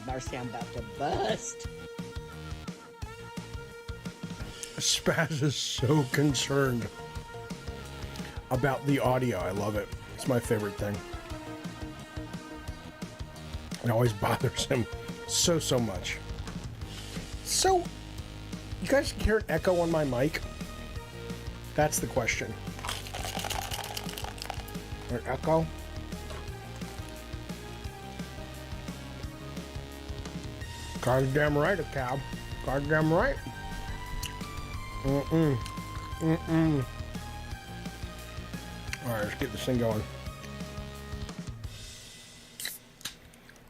Our sound about to bust. Spaz is so concerned about the audio. I love it. It's my favorite thing. It always bothers him so much. So, you guys can hear an echo on my mic? That's the question. An echo? Goddamn right, a cow. Goddamn right. Alright, let's get this thing going.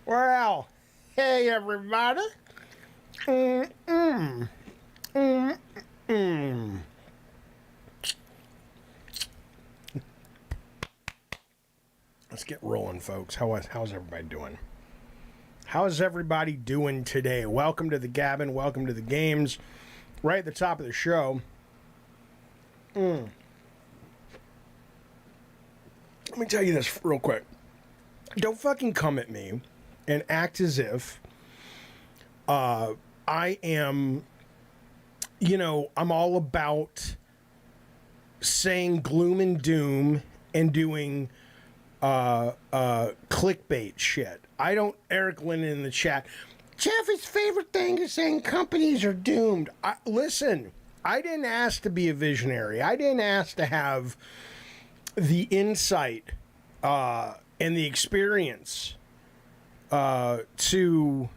Well, hey everybody. Let's get rolling, folks. How's everybody doing? How's everybody doing today? Welcome to the Gabbin'. Welcome to the games. Right at the top of the show. Let me tell you this real quick. Don't fucking come at me and act as if I am, I'm all about saying gloom and doom and doing clickbait shit. I don't, Eric Linden in the chat, Jeffy's favorite thing is saying companies are doomed. Listen, I didn't ask to be a visionary. I didn't ask to have the insight and the experience to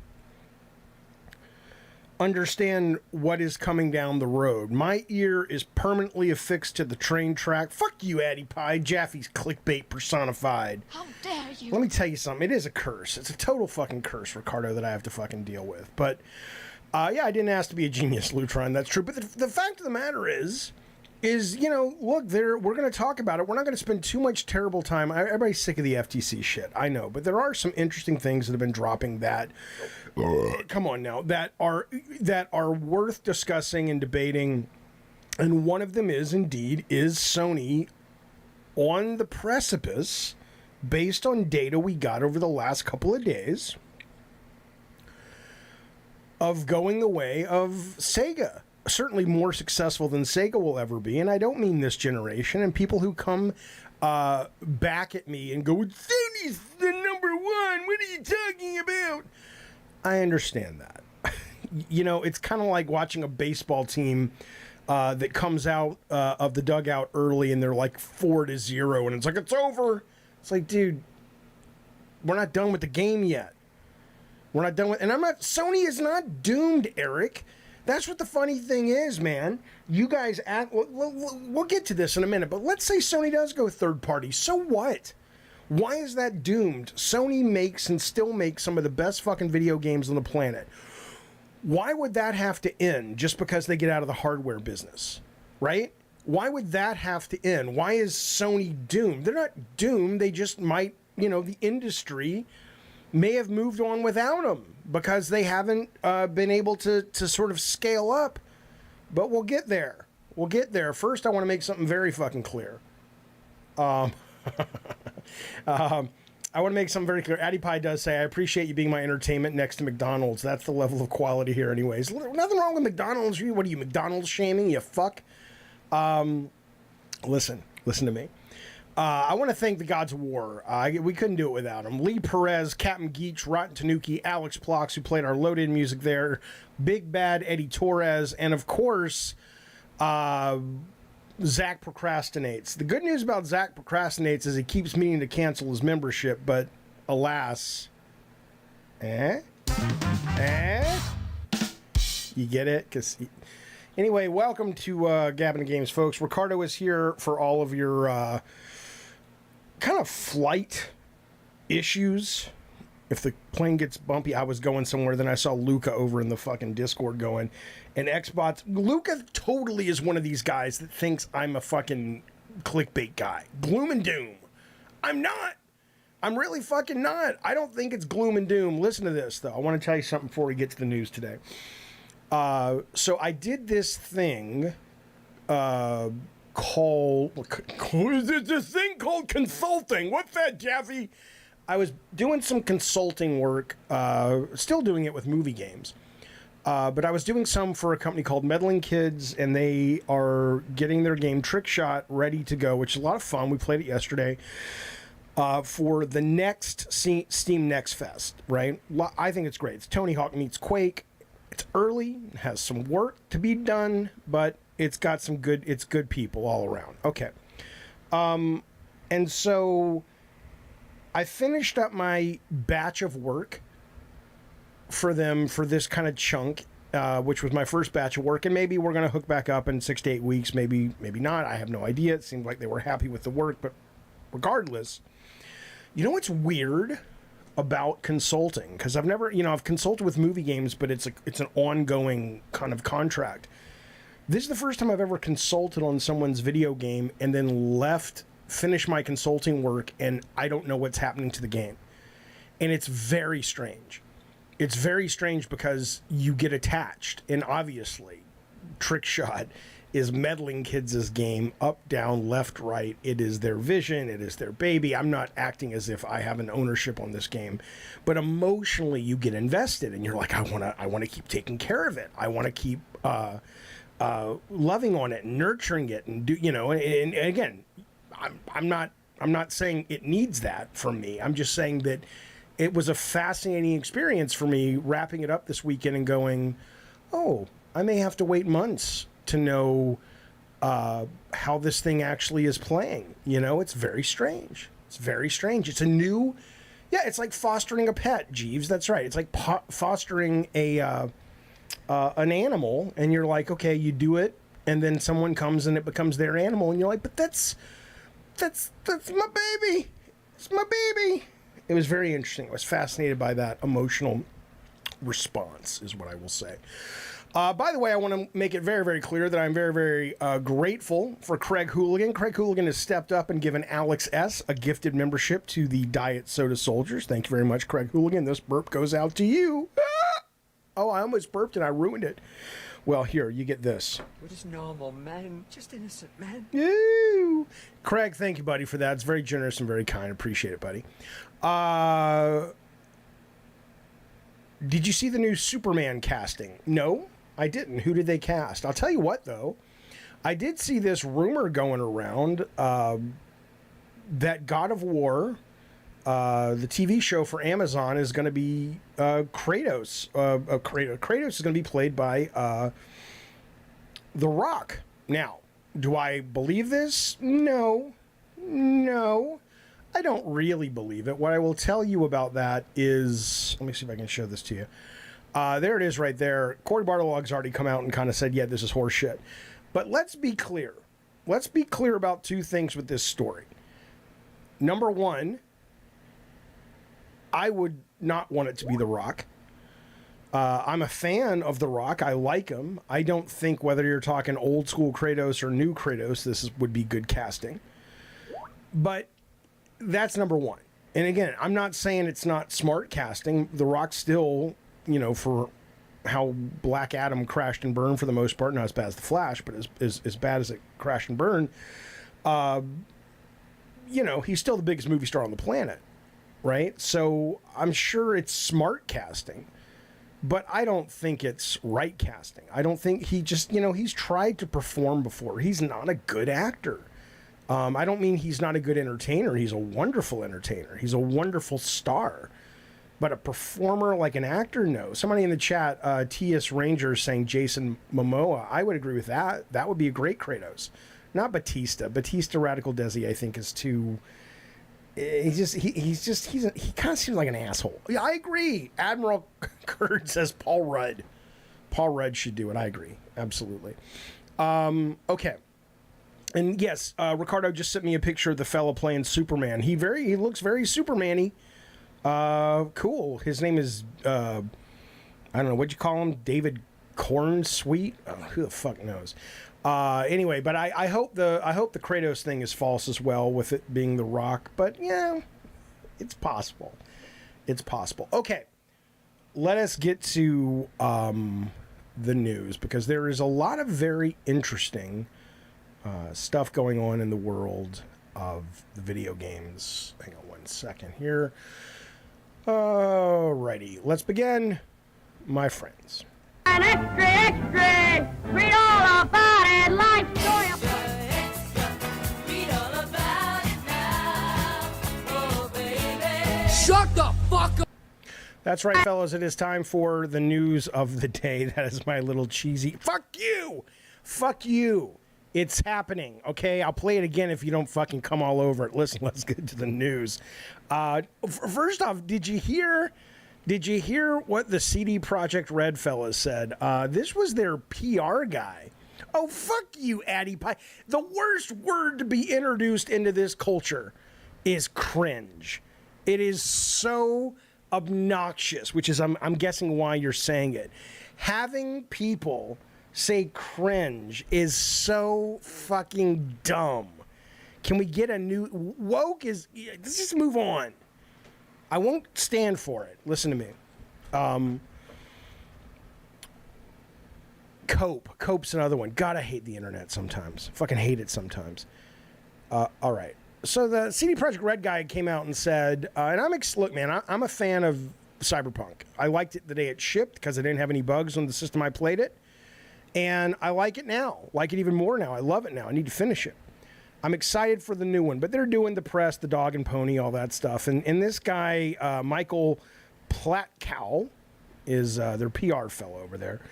understand what is coming down the road. My ear is permanently affixed to the train track. Fuck you, Addie Pie. Jaffe's clickbait personified. How dare you? Let me tell you something. It is a curse. It's a total fucking curse, Ricardo, that I have to fucking deal with. But, yeah, I didn't ask to be a genius, Lutron. That's true. But the fact of the matter is, look, we're going to talk about it. We're not going to spend too much terrible time. Everybody's sick of the FTC shit. I know. But there are some interesting things that have been dropping that, come on now, that are worth discussing and debating. And one of them is Sony on the precipice, based on data we got over the last couple of days, of going the way of Sega. Certainly more successful than Sega will ever be, and I don't mean this generation. And people who come back at me and go, Sony's the number one, what are you talking about? I understand that. It's kind of like watching a baseball team that comes out of the dugout early and they're like 4-0, and it's like, it's over. It's like, dude, we're not done with the game yet. We're not done with, and Sony is not doomed, Eric. That's what the funny thing is, man. You guys act, we'll get to this in a minute, but let's say Sony does go third party. So what? Why is that doomed? Sony makes and still makes some of the best fucking video games on the planet. Why would that have to end just because they get out of the hardware business? Right? Why would that have to end? Why is Sony doomed? They're not doomed. They just might, the industry may have moved on without them because they haven't been able to sort of scale up. But we'll get there. We'll get there. First, I want to make something very fucking clear. I want to make something very clear. Addie Pie does say, I appreciate you being my entertainment next to McDonald's. That's the level of quality here anyways. Nothing wrong with McDonald's. What are you, McDonald's shaming? You fuck. Listen to me. I want to thank the Gods of War. We couldn't do it without them. Lee Perez, Captain Geach, Rotten Tanuki, ALXPLOX, who played our load-in music there, Big Bad Eddie Torres, and of course, Zach Procrastinates. The good news about Zach Procrastinates is he keeps meaning to cancel his membership, but alas. You get it? Anyway, welcome to Gabbin' Games, folks. Ricardo is here for all of your kind of flight issues. If the plane gets bumpy, I was going somewhere, then I saw Luca over in the fucking Discord going, and Xbox. Luca totally is one of these guys that thinks I'm a fucking clickbait guy. Gloom and doom. I'm not. I'm really fucking not. I don't think it's gloom and doom. Listen to this, though. I want to tell you something before we get to the news today. So I did this thing called... There's a thing called consulting. What's that, Jaffe? I was doing some consulting work, still doing it with movie games. But I was doing some for a company called Meddling Kids, and they are getting their game Trick Shot ready to go, which is a lot of fun. We played it yesterday for the next Steam Next Fest, right? I think it's great. It's Tony Hawk meets Quake. It's early, it has some work to be done, but it's got some good, it's good people all around. Okay. And so I finished up my batch of work for them for this kind of chunk, which was my first batch of work, and maybe we're going to hook back up in 6 to 8 weeks, maybe not. I have no idea. It seemed like they were happy with the work, but regardless, you know what's weird about consulting? Because I've never, I've consulted with movie games, but it's an ongoing kind of contract. This is the first time I've ever consulted on someone's video game and then finish my consulting work, and I don't know what's happening to the game. And it's very strange. It's very strange because you get attached, and obviously Trick Shot is Meddling Kids' game, up, down, left, right. It is their vision. It is their baby. I'm not acting as if I have an ownership on this game, but emotionally you get invested, and you're like, I want to keep taking care of it. I want to keep loving on it and nurturing it, and and again, I'm not saying it needs that from me. I'm just saying that it was a fascinating experience for me wrapping it up this weekend and going, oh, I may have to wait months to know how this thing actually is playing. It's very strange. It's very strange. It's a new, it's like fostering a pet, Jeeves. That's right. It's like fostering an animal, and you're like, okay, you do it, and then someone comes and it becomes their animal, and you're like, but that's my baby. It's my baby. It was very interesting. I was fascinated by that emotional response, is what I will say. By the way, I want to make it very, very clear that I'm very, very grateful for Craig Hooligan. Craig Hooligan has stepped up and given Alex S. a gifted membership to the Diet Soda Soldiers. Thank you very much, Craig Hooligan. This burp goes out to you. Ah! Oh, I almost burped and I ruined it. Well, here, you get this. We're just normal men, just innocent men. Ew. Craig, thank you, buddy, for that. It's very generous and very kind. Appreciate it, buddy. Did you see the new Superman casting? No, I didn't. Who did they cast? I'll tell you what, though. I did see this rumor going around that God of War, the TV show for Amazon, is going to be Kratos. Kratos is going to be played by The Rock. Now, do I believe this? No. I don't really believe it. What I will tell you about that is, let me see if I can show this to you. There it is right there. Corey Bartolog's already come out and kind of said, yeah, this is horse shit. But let's be clear. Let's be clear about two things with this story. Number one, I would not want it to be The Rock. I'm a fan of The Rock. I like him. I don't think whether you're talking old school Kratos or new Kratos, would be good casting. But that's number one. And again, I'm not saying it's not smart casting. The Rock still, for how Black Adam crashed and burned for the most part, not as bad as The Flash, but as bad as it crashed and burned, he's still the biggest movie star on the planet, right? So I'm sure it's smart casting, but I don't think it's right casting. I don't think he's tried to perform before. He's not a good actor. I don't mean he's not a good entertainer. He's a wonderful entertainer. He's a wonderful star. But a performer like an actor, no. Somebody in the chat, T.S. Ranger, saying Jason Momoa. I would agree with that. That would be a great Kratos. Not Batista. Batista Radical Desi, I think, is too... he kind of seems like an asshole. Yeah, I agree. Admiral Kurd says Paul Rudd. Paul Rudd should do it. I agree. Absolutely. Okay. And yes, Ricardo just sent me a picture of the fella playing Superman. He looks very Superman-y. Cool. His name is, I don't know, what'd you call him? David Cornsweet? Oh, who the fuck knows? Anyway, but I hope the Kratos thing is false as well, with it being The Rock. But yeah, it's possible. It's possible. Okay, let us get to the news, because there is a lot of very interesting stuff going on in the world of the video games. Hang on 1 second here. Alrighty, let's begin, my friends. An extra, extra! Read all about it, life story. Shut the fuck up! That's right, fellas. It is time for the news of the day. That is my little cheesy. Fuck you! Fuck you! It's happening, okay? I'll play it again if you don't fucking come all over it. Listen, let's get to the news. First off, did you hear what the CD Projekt Red fellas said? This was their PR guy. Oh, fuck you, Addy Pie. The worst word to be introduced into this culture is cringe. It is so obnoxious, which is, I'm guessing why you're saying it. Having people say cringe is so fucking dumb. Can we get a new... Woke is... Let's just move on. I won't stand for it. Listen to me. Cope's another one. God, I hate the internet sometimes. Fucking hate it sometimes. All right. So the CD Projekt Red guy came out and said, and look, man, I'm a fan of Cyberpunk. I liked it the day it shipped because I didn't have any bugs on the system I played it. And I like it now. Like it even more now. I love it now. I need to finish it. I'm excited for the new one. But they're doing the press, the dog and pony, all that stuff. And this guy, Michael Platkow, is their PR fellow over there.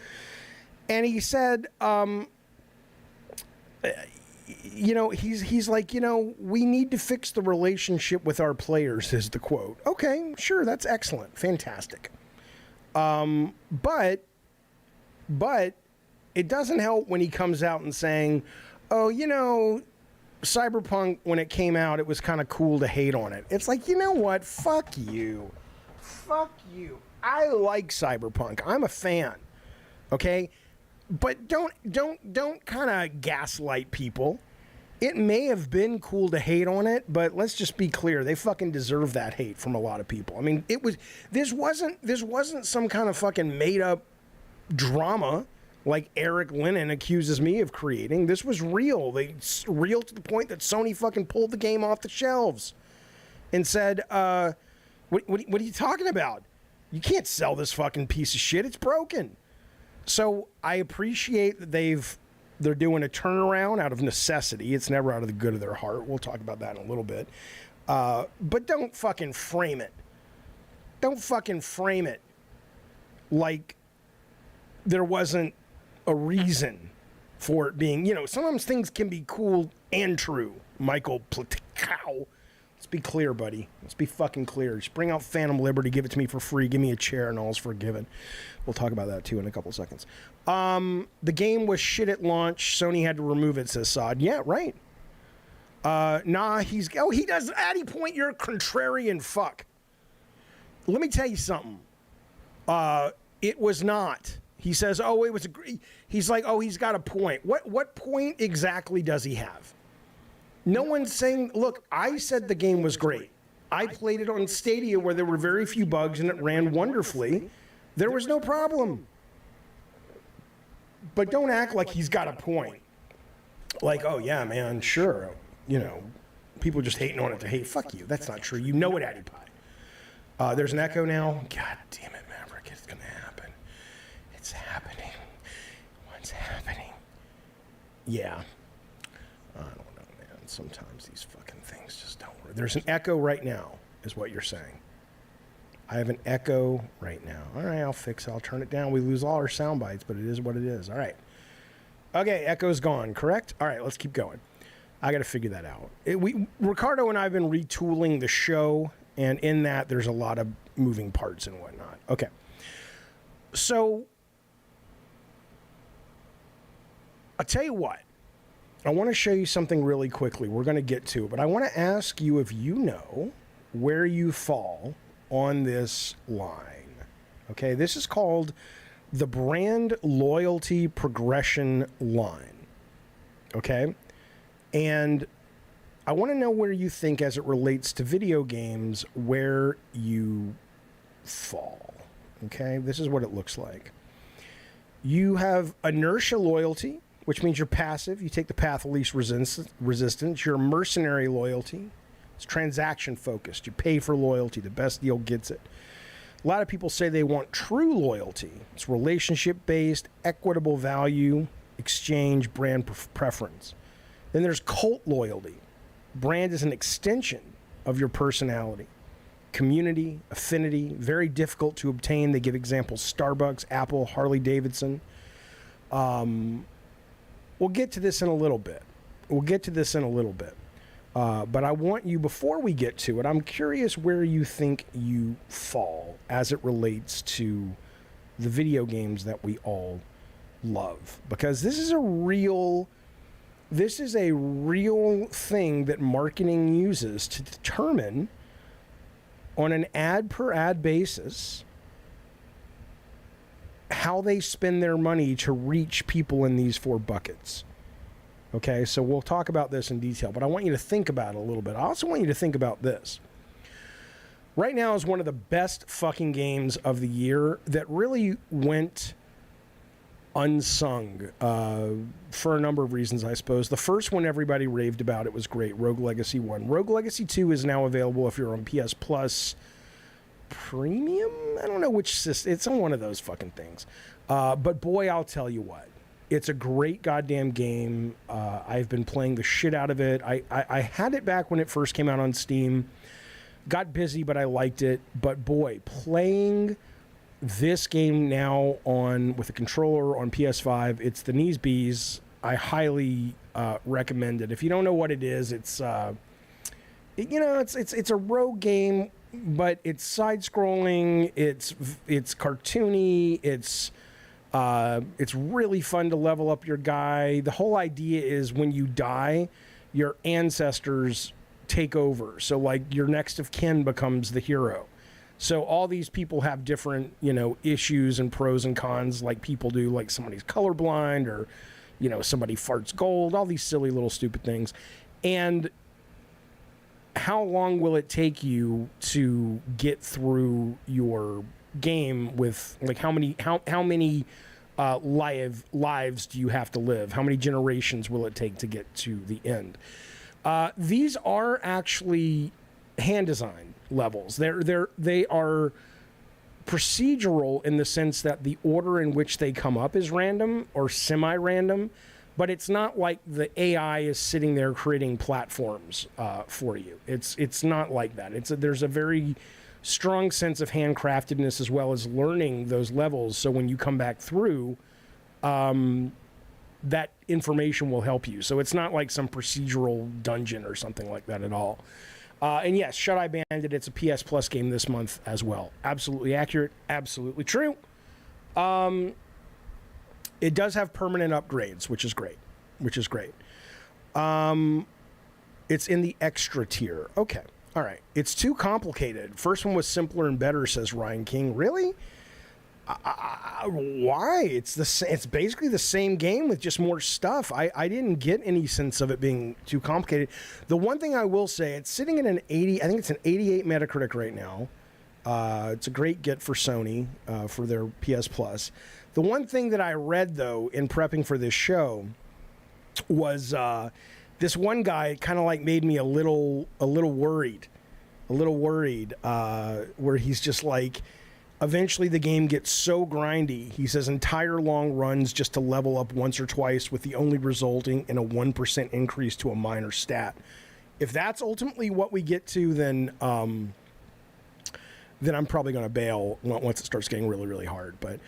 And he said, he's like, we need to fix the relationship with our players, is the quote. Okay, sure, that's excellent. Fantastic. But it doesn't help when he comes out and saying, oh, Cyberpunk, when it came out, it was kind of cool to hate on it. It's like, you know what? Fuck you. Fuck you. I like Cyberpunk. I'm a fan. Okay? But don't kind of gaslight people. It may have been cool to hate on it, but let's just be clear. They fucking deserve that hate from a lot of people. I mean, this wasn't some kind of fucking made up drama like Eric Lennon accuses me of creating. This was real. Real to the point that Sony fucking pulled the game off the shelves and said, what are you talking about? You can't sell this fucking piece of shit. It's broken. So I appreciate that they're doing a turnaround out of necessity. It's never out of the good of their heart. We'll talk about that in a little bit. But don't fucking frame it. Don't fucking frame it like there wasn't a reason for it being, sometimes things can be cool and true. Michael Platkow. Let's be clear, buddy. Let's be fucking clear. Just bring out Phantom Liberty, give it to me for free, give me a chair, and all's forgiven. We'll talk about that, too, in a couple seconds. The game was shit at launch. Sony had to remove it, says Sod. Yeah, right. He does. Addy Point, you're a contrarian fuck. Let me tell you something. It was not. He says, oh, it was he's like, oh, he's got a point. What point exactly does he have? No one's saying, look, I said the game was great. I played it on Stadia where there were very few bugs and it ran wonderfully. There was no problem. But don't act like he's got a point. Like, oh, yeah, man, sure. People just hating on it to hate. Fuck you. That's not true. You know it, Addy Pie. There's an echo now. God damn it, Maverick. It's going to happen. It's happening. What's happening? Yeah. I don't know, man. Sometimes these fucking things just don't work. There's an echo right now, is what you're saying. I have an echo right now. All right, I'll turn it down. We lose all our sound bites, but it is what it is. All right. Okay, echo's gone, correct? All right, let's keep going. I got to figure that out. Ricardo and I have been retooling the show, and in that, there's a lot of moving parts and whatnot. Okay. So, I'll tell you what. I want to show you something really quickly. We're going to get to it, but I want to ask you if you know where you fall on this line. Okay, this is called the brand loyalty progression line. Okay, and I want to know where you think, as it relates to video games, where you fall. Okay, this is what it looks like. You have inertia loyalty, which means you're passive. You take the path of least resistance. You're mercenary loyalty. It's transaction focused. You pay for loyalty. The best deal gets it. A lot of people say they want true loyalty. It's relationship based, equitable value, exchange, brand preference. Then there's cult loyalty. Brand is an extension of your personality. Community, affinity, very difficult to obtain. They give examples: Starbucks, Apple, Harley Davidson. We'll get to this in a little bit. But I want you, before we get to it, I'm curious where you think you fall as it relates to the video games that we all love. Because this is a real thing that marketing uses to determine on an ad per ad basis how they spend their money to reach people in these 4 buckets. Okay, so we'll talk about this in detail, but I want you to think about it a little bit. I also want you to think about this. Right now is one of the best fucking games of the year that really went unsung for a number of reasons, I suppose. The first one everybody raved about. It was great. Rogue Legacy 1. Rogue Legacy 2 is now available if you're on PS Plus Premium? I don't know which system. It's on one of those fucking things. But boy, I'll tell you what. It's a great goddamn game. I've been playing the shit out of it. I had it back when it first came out on Steam. Got busy, but I liked it. But boy, playing this game now with a controller on PS5, it's the knees bees. I highly recommend it. If you don't know what it is, it's it's a rogue game, but it's side scrolling. It's cartoony. It's really fun to level up your guy. The whole idea is when you die, your ancestors take over. So like your next of kin becomes the hero. So all these people have different, issues and pros and cons like people do, like somebody's colorblind or, somebody farts gold, all these silly little stupid things. And how long will it take you to get through your game with, like, how many lives do you have to live? How many generations will it take to get to the end? These are actually hand design levels. They are procedural in the sense that the order in which they come up is random or semi-random, but it's not like the AI is sitting there creating platforms for you. It's not like that. There's a very strong sense of handcraftedness as well as learning those levels. So when you come back through, that information will help you. So it's not like some procedural dungeon or something like that at all. And yes, Shut-Eye Bandit, it's a PS Plus game this month as well. Absolutely accurate, absolutely true. It does have permanent upgrades, which is great. It's in the extra tier. Okay, all right. It's too complicated. First one was simpler and better, says Ryan King. Really? Why? It's basically the same game with just more stuff. I didn't get any sense of it being too complicated. The one thing I will say, it's sitting at an 80. I think it's an 88 Metacritic right now. It's a great get for Sony for their PS Plus. The one thing that I read though in prepping for this show was this one guy kind of like made me a little worried, where he's just like, eventually the game gets so grindy, he says, entire long runs just to level up once or twice, with the only resulting in a 1% increase to a minor stat. If that's ultimately what we get to, then I'm probably going to bail once it starts getting really, really hard. But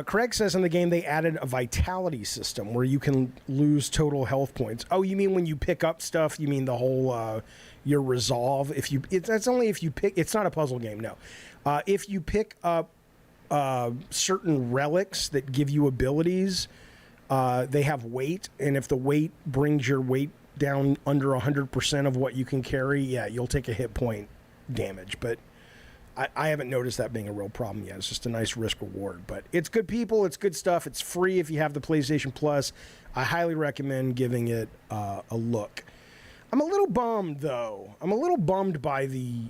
Craig says in the game they added a vitality system where you can lose total health points. Oh, you mean when you pick up stuff? You mean the whole your resolve? That's only if you pick. It's not a puzzle game, no. If you pick up certain relics that give you abilities, they have weight, and if the weight brings your weight down under 100% of what you can carry, yeah, you'll take a hit point damage. But I haven't noticed that being a real problem yet. It's just a nice risk reward. But it's good people. It's good stuff. It's free if you have the PlayStation Plus. I highly recommend giving it a look. I'm a little bummed, though. I'm a little bummed by the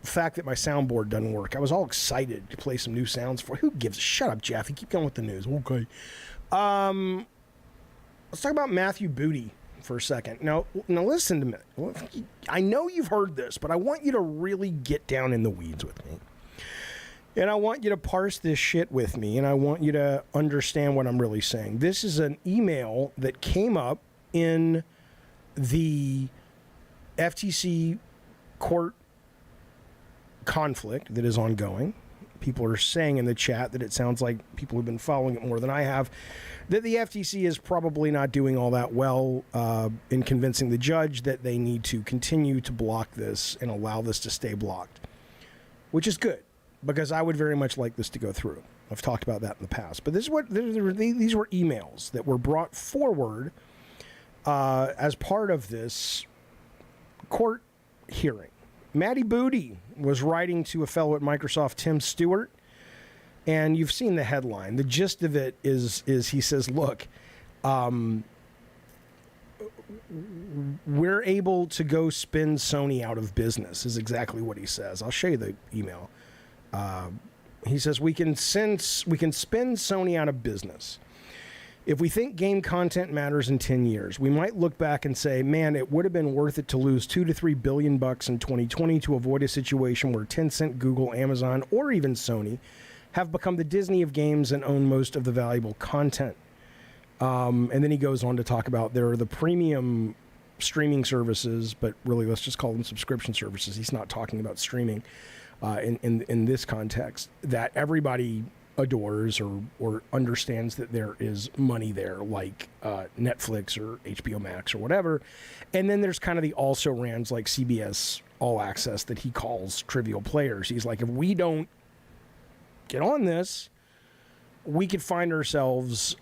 fact that my soundboard doesn't work. I was all excited to play some new sounds for. Who gives a shut up, Jaffe? Keep going with the news. Okay. let's talk about Matthew Booty for a second. Now listen to me. I know you've heard this, but I want you to really get down in the weeds with me. And I want you to parse this shit with me, and I want you to understand what I'm really saying. This is an email that came up in the FTC court conflict that is ongoing. People are saying in the chat that it sounds like people who've been following it more than I have, that the FTC is probably not doing all that well in convincing the judge that they need to continue to block this and allow this to stay blocked, which is good, because I would very much like this to go through. I've talked about that in the past. But these were emails that were brought forward as part of this court hearing. Matty Booty was writing to a fellow at Microsoft, Tim Stewart, and you've seen the headline. The gist of it is he says, look, we're able to go spin Sony out of business, is exactly what he says. I'll show you the email. He says, we can spin Sony out of business. If we think game content matters in 10 years, we might look back and say, man, it would have been worth it to lose $2 to $3 billion in 2020 to avoid a situation where Tencent, Google, Amazon, or even Sony have become the Disney of games and own most of the valuable content. And then he goes on to talk about there are the premium streaming services, but really let's just call them subscription services. He's not talking about streaming in this context, that everybody adores or understands that there is money there, like Netflix or HBO Max or whatever. And then there's kind of the also-rans like CBS All Access that he calls trivial players. He's like, if we don't get on this, we could find ourselves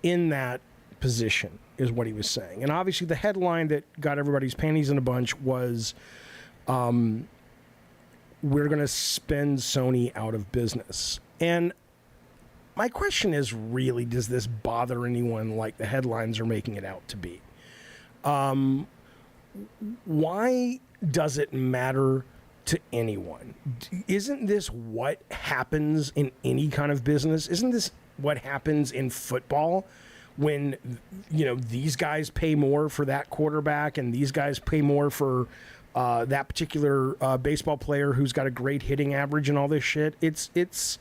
in that position, is what he was saying. And obviously the headline that got everybody's panties in a bunch was, we're going to spin Sony out of business. And my question is, really, does this bother anyone like the headlines are making it out to be? Why does it matter to anyone? Isn't this what happens in any kind of business? Isn't this what happens in football when, you know, these guys pay more for that quarterback and these guys pay more for that particular baseball player who's got a great hitting average and all this shit? It's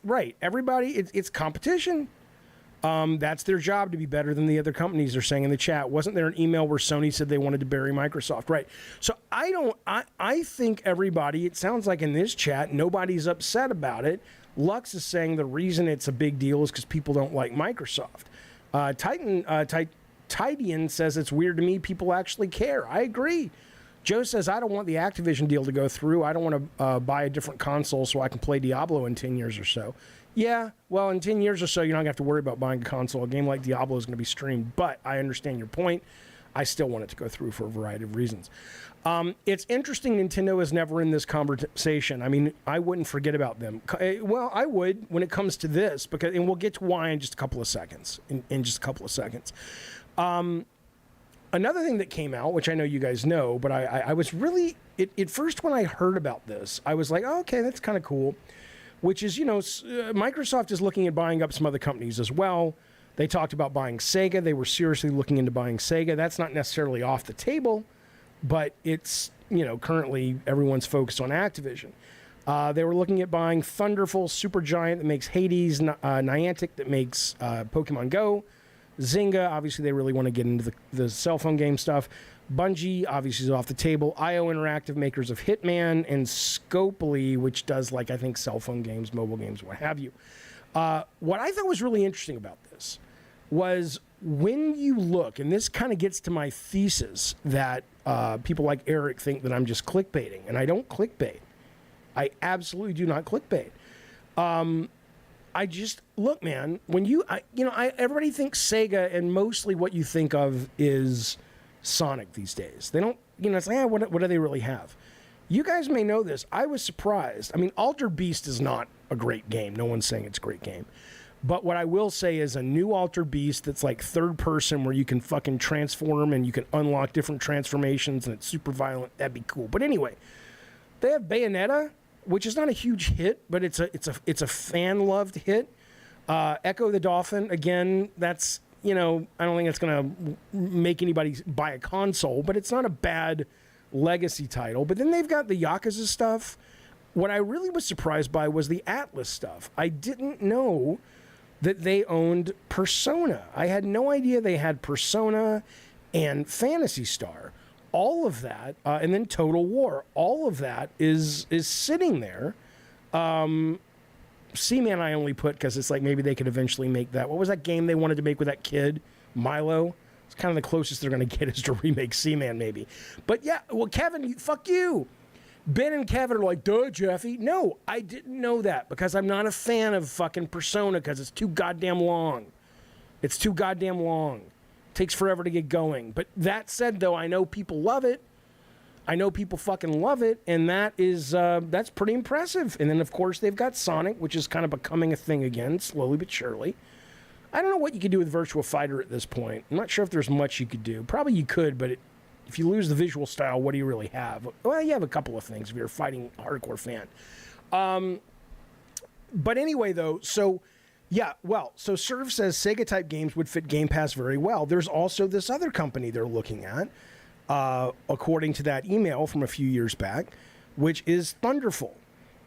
right. Everybody, it's competition. That's their job, to be better than the other companies, are saying in the chat. Wasn't there an email where Sony said they wanted to bury Microsoft? Right. So I think everybody, it sounds like in this chat, nobody's upset about it. Lux is saying the reason it's a big deal is because people don't like Microsoft. Tidian says it's weird to me people actually care. I agree. Joe says, I don't want the Activision deal to go through. I don't want to buy a different console so I can play Diablo in 10 years or so. Yeah, well, in 10 years or so, you're not going to have to worry about buying a console. A game like Diablo is going to be streamed. But I understand your point. I still want it to go through for a variety of reasons. It's interesting Nintendo is never in this conversation. I mean, I wouldn't forget about them. Well, I would when it comes to this, because, and we'll get to why in just a couple of seconds. Another thing that came out, which I know you guys know, but I was really, at first when I heard about this, I was like, oh, okay, that's kind of cool, which is, you know, Microsoft is looking at buying up some other companies as well. They talked about buying Sega. They were seriously looking into buying Sega. That's not necessarily off the table, but it's, you know, currently everyone's focused on Activision. They were looking at buying Thunderful, Supergiant that makes Hades, Niantic that makes Pokemon Go, Zynga, obviously they really want to get into the cell phone game stuff. Bungie, obviously, is off the table. IO Interactive, makers of Hitman, and Scopely, which does, like, I think, cell phone games, mobile games, what have you. What I thought was really interesting about this was when you look, and this kind of gets to my thesis that people like Eric think that I'm just clickbaiting, and I don't clickbait. I absolutely do not clickbait. I just look, man. When everybody thinks Sega, and mostly what you think of is Sonic these days. They don't, it's like, what do they really have? You guys may know this. I was surprised. I mean, Altered Beast is not a great game. No one's saying it's a great game. But what I will say is a new Altered Beast that's like third person, where you can fucking transform and you can unlock different transformations and it's super violent. That'd be cool. But anyway, they have Bayonetta, which is not a huge hit, but it's a fan loved hit. Echo the Dolphin, again, that's I don't think it's going to make anybody buy a console, but it's not a bad legacy title. But then they've got the Yakuza stuff. What I really was surprised by was the Atlas stuff. I didn't know that they owned Persona. I had no idea they had Persona and Phantasy Star. All of that, and then Total War, all of that is sitting there. Seaman I only put because it's like maybe they could eventually make that. What was that game they wanted to make with that kid, Milo? It's kind of the closest they're going to get is to remake Seaman maybe. But yeah, well, Kevin, fuck you. Ben and Kevin are like, duh, Jeffy. No, I didn't know that because I'm not a fan of fucking Persona because it's too goddamn long. It's too goddamn long. Takes forever to get going. But that said, though, I know people love it. I know people fucking love it, and that's pretty impressive. And then, of course, they've got Sonic, which is kind of becoming a thing again, slowly but surely. I don't know what you could do with Virtua Fighter at this point. I'm not sure if there's much you could do. Probably you could, but if you lose the visual style, what do you really have? Well, you have a couple of things if you're a fighting hardcore fan. But anyway, though, so... Yeah, well, so Serv says Sega-type games would fit Game Pass very well. There's also this other company they're looking at, according to that email from a few years back, which is Thunderful.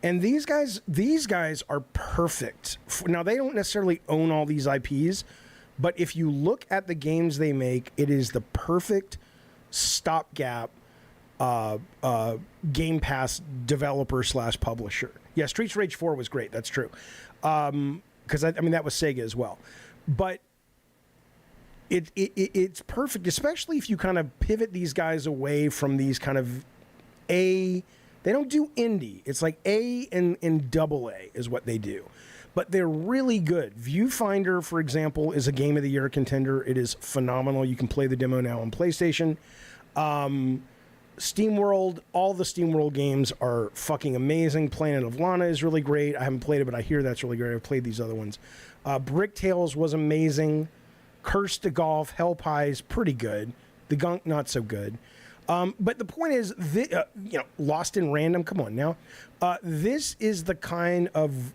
And these guys are perfect. Now, they don't necessarily own all these IPs, but if you look at the games they make, it is the perfect stopgap Game Pass developer / publisher. Yeah, Streets of Rage 4 was great. That's true. Because, I mean, that was Sega as well. But it's perfect, especially if you kind of pivot these guys away from these kind of they don't do indie. It's like A and double A is what they do. But they're really good. Viewfinder, for example, is a Game of the Year contender. It is phenomenal. You can play the demo now on PlayStation. SteamWorld, all the SteamWorld games are fucking amazing. Planet of Lana is really great. I haven't played it, but I hear that's really great. I've played these other ones. Brick Tales was amazing. Curse to Golf, Hell Pies, pretty good. The Gunk, not so good. But the point is, Lost in Random, come on now. This is the kind of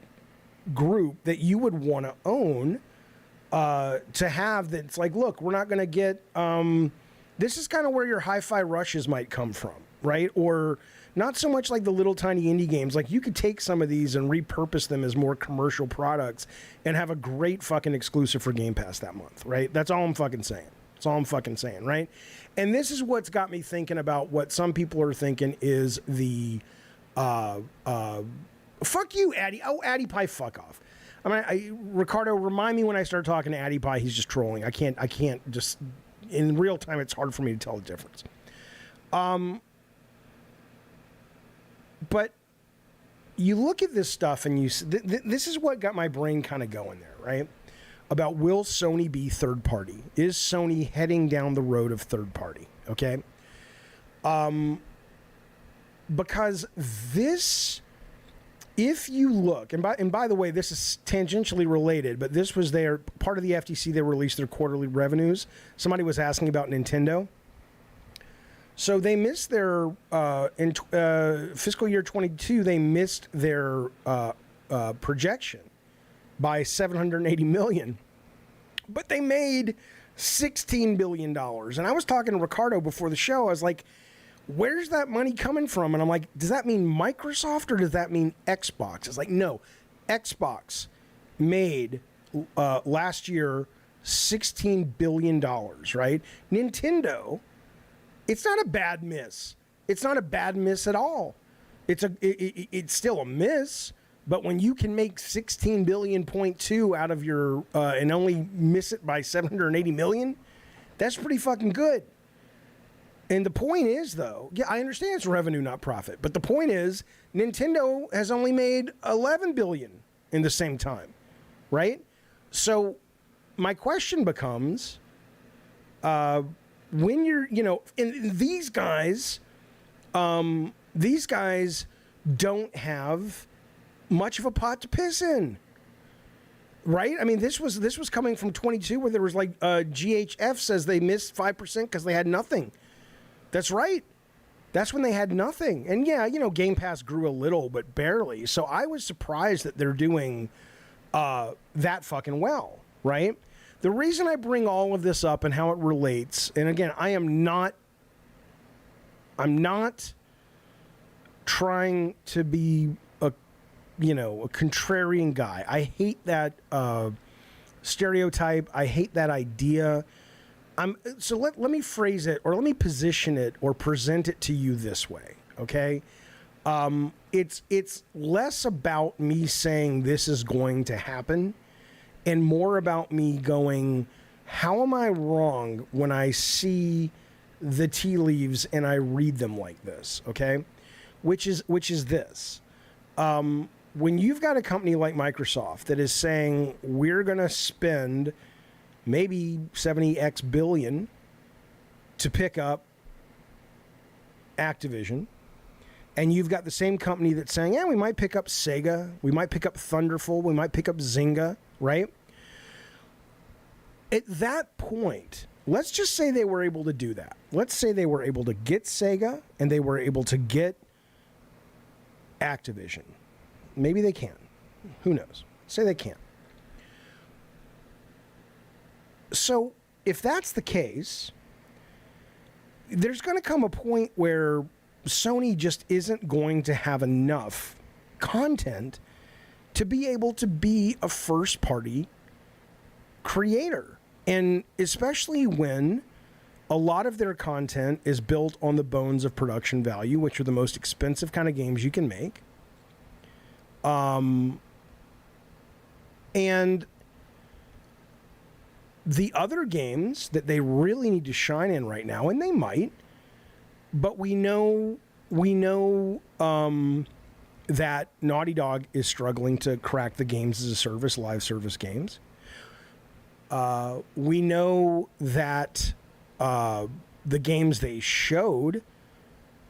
group that you would want to own, to have that's like, look, we're not going to get... this is kind of where your hi-fi rushes might come from, right? Or not so much like the little tiny indie games. Like, you could take some of these and repurpose them as more commercial products and have a great fucking exclusive for Game Pass that month, right? That's all I'm fucking saying. That's all I'm fucking saying, right? And this is what's got me thinking about what some people are thinking is the... fuck you, Addy. Oh, Addy Pie, fuck off. I mean, Ricardo, remind me when I start talking to Addy Pie, he's just trolling. I can't just... In real time, it's hard for me to tell the difference. But you look at this stuff and you... this is what got my brain kind of going there, right? About will Sony be third party? Is Sony heading down the road of third party? Okay? Because this... If you look, and by the way, this is tangentially related, but this was their part of the FTC. They released their quarterly revenues. Somebody was asking about Nintendo. So they missed their in fiscal year 22. They missed their projection by $780 million, but they made $16 billion. And I was talking to Ricardo before the show. I was like, where's that money coming from? And I'm like, does that mean Microsoft or does that mean Xbox? It's like, no, Xbox made last year $16 billion, right? Nintendo, it's not a bad miss. It's not a bad miss at all. It's still a miss, but when you can make 16 billion point two out of your and only miss it by 780 million, that's pretty fucking good. And the point is, though, yeah, I understand it's revenue, not profit. But the point is, Nintendo has only made 11 billion in the same time, right? So my question becomes, when you're, and these guys don't have much of a pot to piss in, right? I mean, this was coming from 22, where there was like GHF says they missed 5% because they had nothing. That's right. That's when they had nothing. And yeah, Game Pass grew a little, but barely. So I was surprised that they're doing that fucking well, right? The reason I bring all of this up and how it relates, and again, I'm not trying to be a contrarian guy. I hate that stereotype. I hate that idea. So let me phrase it, or let me position it, or present it to you this way, okay? It's less about me saying this is going to happen, and more about me going, how am I wrong when I see the tea leaves and I read them like this, okay? Which is this. When you've got a company like Microsoft that is saying, we're going to spend maybe 70x billion to pick up Activision, and you've got the same company that's saying, yeah, we might pick up Sega, we might pick up Thunderful, we might pick up Zynga, right? At that point, let's just say they were able to do that. Let's say they were able to get Sega and they were able to get Activision. Maybe they can. Who knows? Say they can't. So if that's the case, there's going to come a point where Sony just isn't going to have enough content to be able to be a first-party creator. And especially when a lot of their content is built on the bones of production value, which are the most expensive kind of games you can make. And the other games that they really need to shine in right now, and they might, but we know that Naughty Dog is struggling to crack the games as a service, live service games. We know that the games they showed,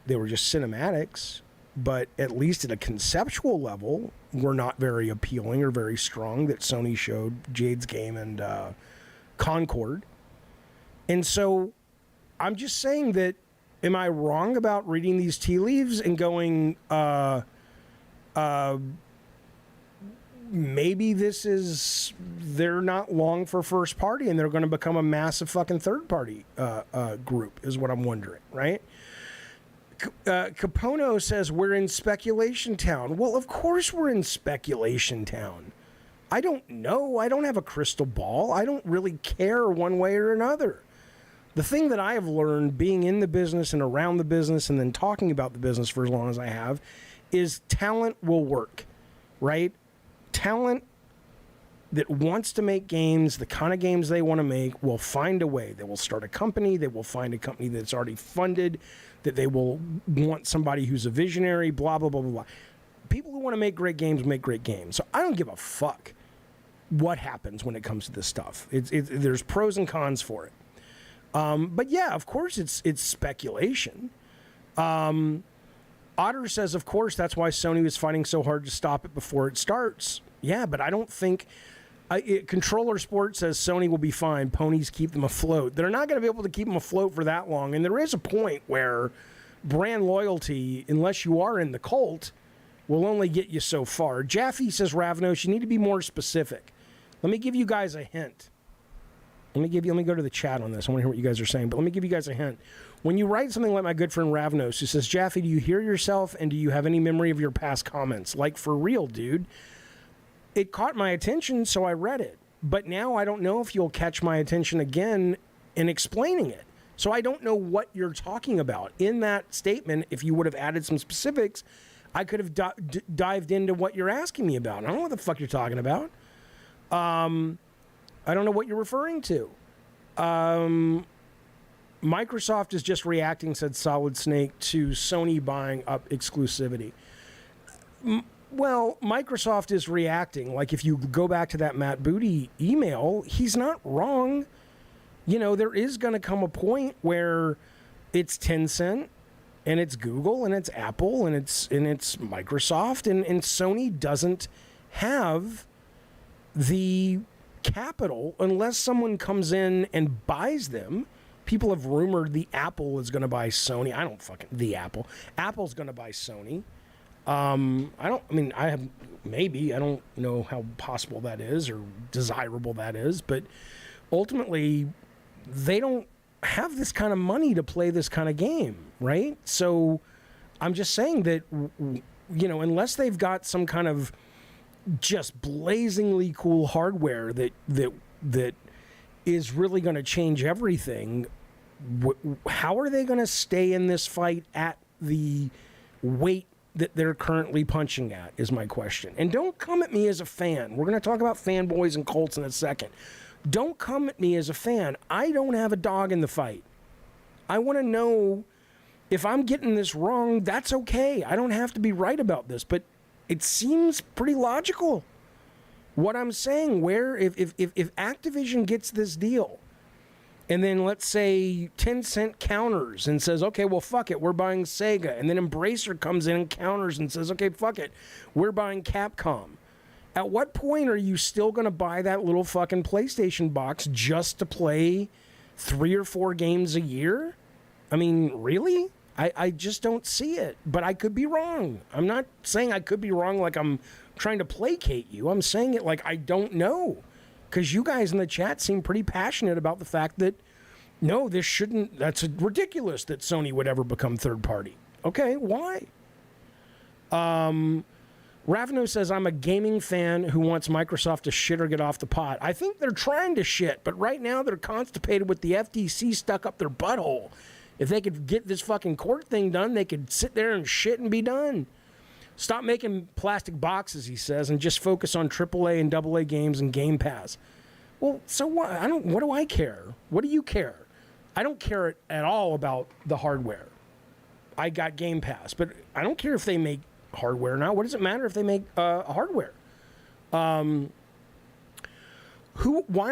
they were just cinematics, but at least at a conceptual level, were not very appealing or very strong, that Sony showed Jade's game and Concord. And so I'm just saying that, am I wrong about reading these tea leaves and going, maybe they're not long for first party and they're going to become a massive fucking third party group, is what I'm wondering, right? Capono says we're in speculation town. Well, of course we're in speculation town. I don't know. I don't have a crystal ball. I don't really care one way or another. The thing that I have learned being in the business and around the business and then talking about the business for as long as I have is talent will work, right? Talent that wants to make games, the kind of games they want to make, will find a way. They will start a company. They will find a company that's already funded, that they will want somebody who's a visionary, blah, blah, blah, blah, blah. People who want to make great games make great games. So I don't give a fuck what happens when it comes to this stuff. There's pros and cons for it. But yeah, of course it's speculation. Otter says, of course, that's why Sony was fighting so hard to stop it before it starts. Yeah, but I don't think... Controller Sport says Sony will be fine. Ponies keep them afloat. They're not going to be able to keep them afloat for that long. And there is a point where brand loyalty, unless you are in the cult, will only get you so far. Jaffe says, Ravnos, you need to be more specific. Let me give you guys a hint. Let me go to the chat on this. I want to hear what you guys are saying, but let me give you guys a hint. When you write something like my good friend Ravnos, who says, Jaffe, do you hear yourself and do you have any memory of your past comments? Like, for real, dude. It caught my attention, so I read it. But now I don't know if you'll catch my attention again in explaining it. So I don't know what you're talking about. In that statement, if you would have added some specifics, I could have dived into what you're asking me about. I don't know what the fuck you're talking about. I don't know what you're referring to. Microsoft is just reacting, said Solid Snake, to Sony buying up exclusivity. Well, Microsoft is reacting. Like, if you go back to that Matt Booty email, he's not wrong. You know, there is going to come a point where it's Tencent and it's Google and it's Apple and it's Microsoft and Sony doesn't have the capital unless someone comes in and buys them. People have rumored the Apple is going to buy Sony. Apple's going to buy Sony. I don't know how possible that is or desirable that is, but ultimately, they don't have this kind of money to play this kind of game, right? So I'm just saying that, unless they've got some kind of just blazingly cool hardware that is really going to change everything, how are they going to stay in this fight at the weight that they're currently punching at, is my question. And don't come at me as a fan. We're going to talk about fanboys and cults in a second. Don't come at me as a fan. I don't have a dog in the fight. I want to know if I'm getting this wrong, that's okay. I don't have to be right about this, but it seems pretty logical. What I'm saying, where if Activision gets this deal, and then let's say Tencent counters and says, okay, well, fuck it, we're buying Sega. And then Embracer comes in and counters and says, okay, fuck it, we're buying Capcom. At what point are you still going to buy that little fucking PlayStation box just to play 3 or 4 games a year? I mean, really? I just don't see it. But I could be wrong. I'm not saying I could be wrong like I'm trying to placate you. I'm saying it like I don't know. Because you guys in the chat seem pretty passionate about the fact that, no, this shouldn't, that's ridiculous that Sony would ever become third party. Okay, why? Ravno says, I'm a gaming fan who wants Microsoft to shit or get off the pot. I think they're trying to shit, but right now they're constipated with the FTC stuck up their butthole. If they could get this fucking court thing done, they could sit there and shit and be done. Stop making plastic boxes, he says, and just focus on AAA and AA games and Game Pass. Well, so what? What do I care? What do you care? I don't care at all about the hardware. I got Game Pass, but I don't care if they make hardware or not. What does it matter if they make hardware? Why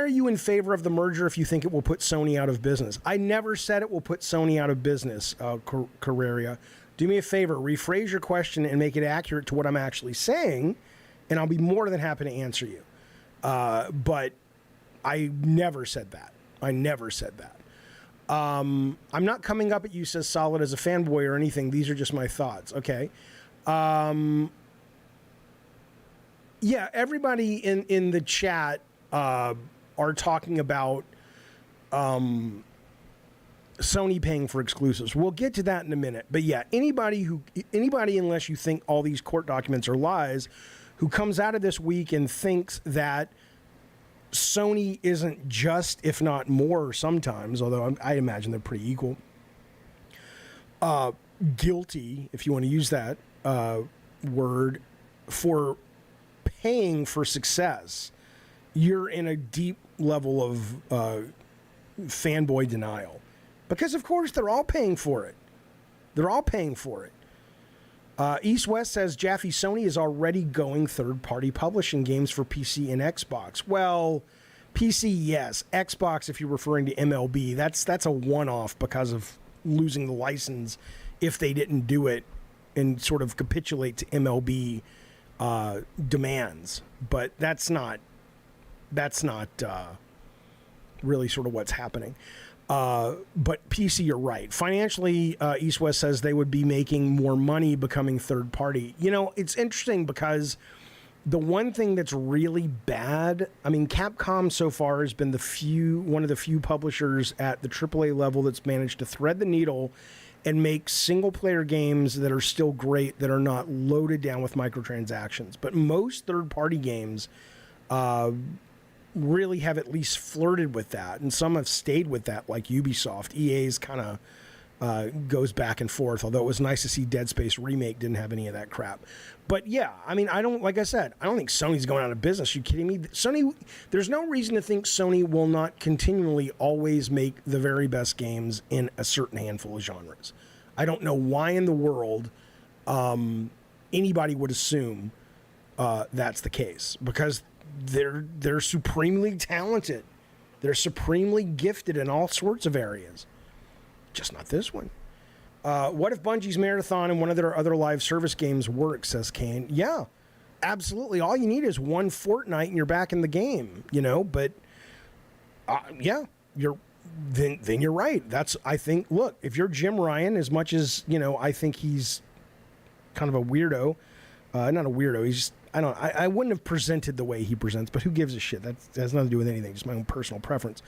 are you in favor of the merger if you think it will put Sony out of business? I never said it will put Sony out of business, Carreria. Do me a favor, rephrase your question and make it accurate to what I'm actually saying, and I'll be more than happy to answer you. But I never said that. I never said that. I'm not coming up at you, says Solid, as a fanboy or anything. These are just my thoughts. Okay. Yeah, everybody in the chat are talking about Sony paying for exclusives. We'll get to that in a minute. But yeah, anybody, unless you think all these court documents are lies, who comes out of this week and thinks that Sony isn't just, if not more sometimes, although I imagine they're pretty equal, guilty, if you want to use that word, for paying for success, you're in a deep level of fanboy denial. Because, of course, they're all paying for it. They're all paying for it. East West says, Jaffe, Sony is already going third-party publishing games for PC and Xbox. Well, PC, yes. Xbox, if you're referring to MLB, that's a one-off because of losing the license if they didn't do it and sort of capitulate to MLB demands. But that's not really sort of what's happening. But PC, you're right. Financially, East West says they would be making more money becoming third party. You know, it's interesting because the one thing that's really bad, I mean, Capcom so far has been one of the few publishers at the AAA level that's managed to thread the needle and make single-player games that are still great, that are not loaded down with microtransactions. But most third-party games really have at least flirted with that, and some have stayed with that, like Ubisoft. EA's kind of goes back and forth, although it was nice to see Dead Space Remake didn't have any of that crap. But yeah, I mean, like I said, I don't think Sony's going out of business. Are you kidding me? Sony, there's no reason to think Sony will not continually always make the very best games in a certain handful of genres. I don't know why in the world anybody would assume that's the case, because they're supremely talented. They're supremely gifted in all sorts of areas. Just not this one. What if Bungie's Marathon and one of their other live service games work, says Kane. Yeah, absolutely. All you need is one Fortnite and you're back in the game, you know, but yeah, then you're right. I think, look, if you're Jim Ryan, as much as, you know, I think he's kind of a weirdo, not a weirdo, I wouldn't have presented the way he presents, but who gives a shit? That has nothing to do with anything, just my own personal preference.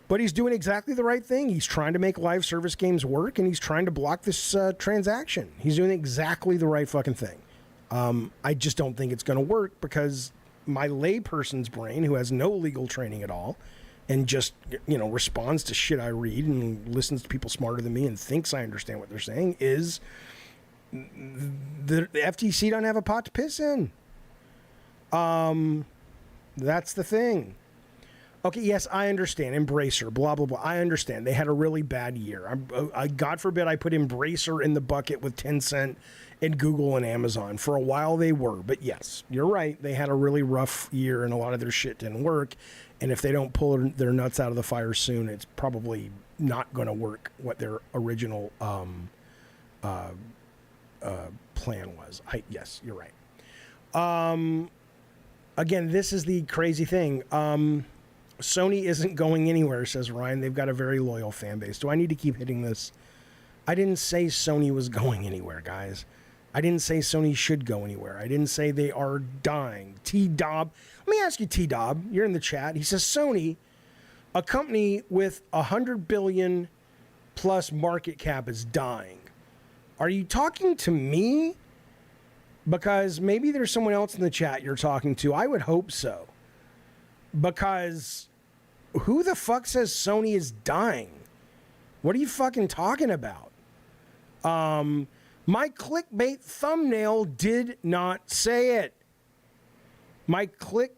But he's doing exactly the right thing. He's trying to make live service games work, and he's trying to block this transaction. He's doing exactly the right fucking thing. I just don't think it's going to work because my layperson's brain, who has no legal training at all, and just, responds to shit I read and listens to people smarter than me and thinks I understand what they're saying, is the FTC don't have a pot to piss in. That's the thing. Okay, yes, I understand. Embracer, blah, blah, blah. I understand. They had a really bad year. God forbid I put Embracer in the bucket with Tencent and Google and Amazon. For a while they were. But yes, you're right. They had a really rough year and a lot of their shit didn't work. And if they don't pull their nuts out of the fire soon, it's probably not going to work what their original plan was. Yes, you're right. Again, this is the crazy thing. Sony isn't going anywhere, says Ryan. They've got a very loyal fan base. Do I need to keep hitting this? I didn't say Sony was going anywhere, guys. I didn't say Sony should go anywhere. I didn't say they are dying. T-Dob. Let me ask you, T-Dob. You're in the chat. He says, Sony, a company with 100 billion plus market cap, is dying. Are you talking to me? Because maybe there's someone else in the chat you're talking to. I would hope so. Because who the fuck says Sony is dying? What are you fucking talking about? My clickbait thumbnail did not say it. You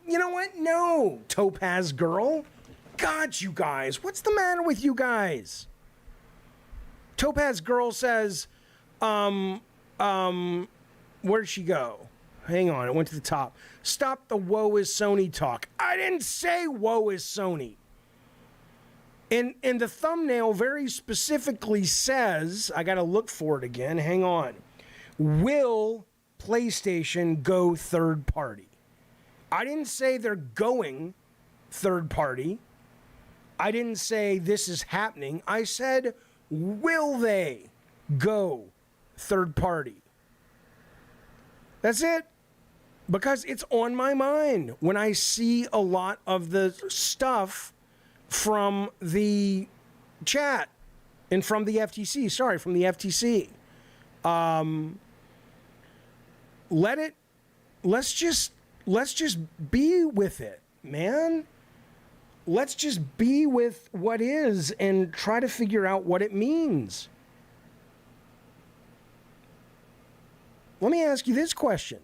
know what? No, Topaz Girl. God, you guys. What's the matter with you guys? Topaz Girl says, where'd she go? Hang on, it went to the top. Stop the woe is Sony talk. I didn't say woe is Sony. And the thumbnail very specifically says, I got to look for it again. Hang on. Will PlayStation go third party? I didn't say they're going third party. I didn't say this is happening. I said, will they go third party? That's it. Because it's on my mind when I see a lot of the stuff from the chat and from the FTC. Sorry, from the FTC. Let's just be with it, man. Let's just be with what is and try to figure out what it means. Let me ask you this question.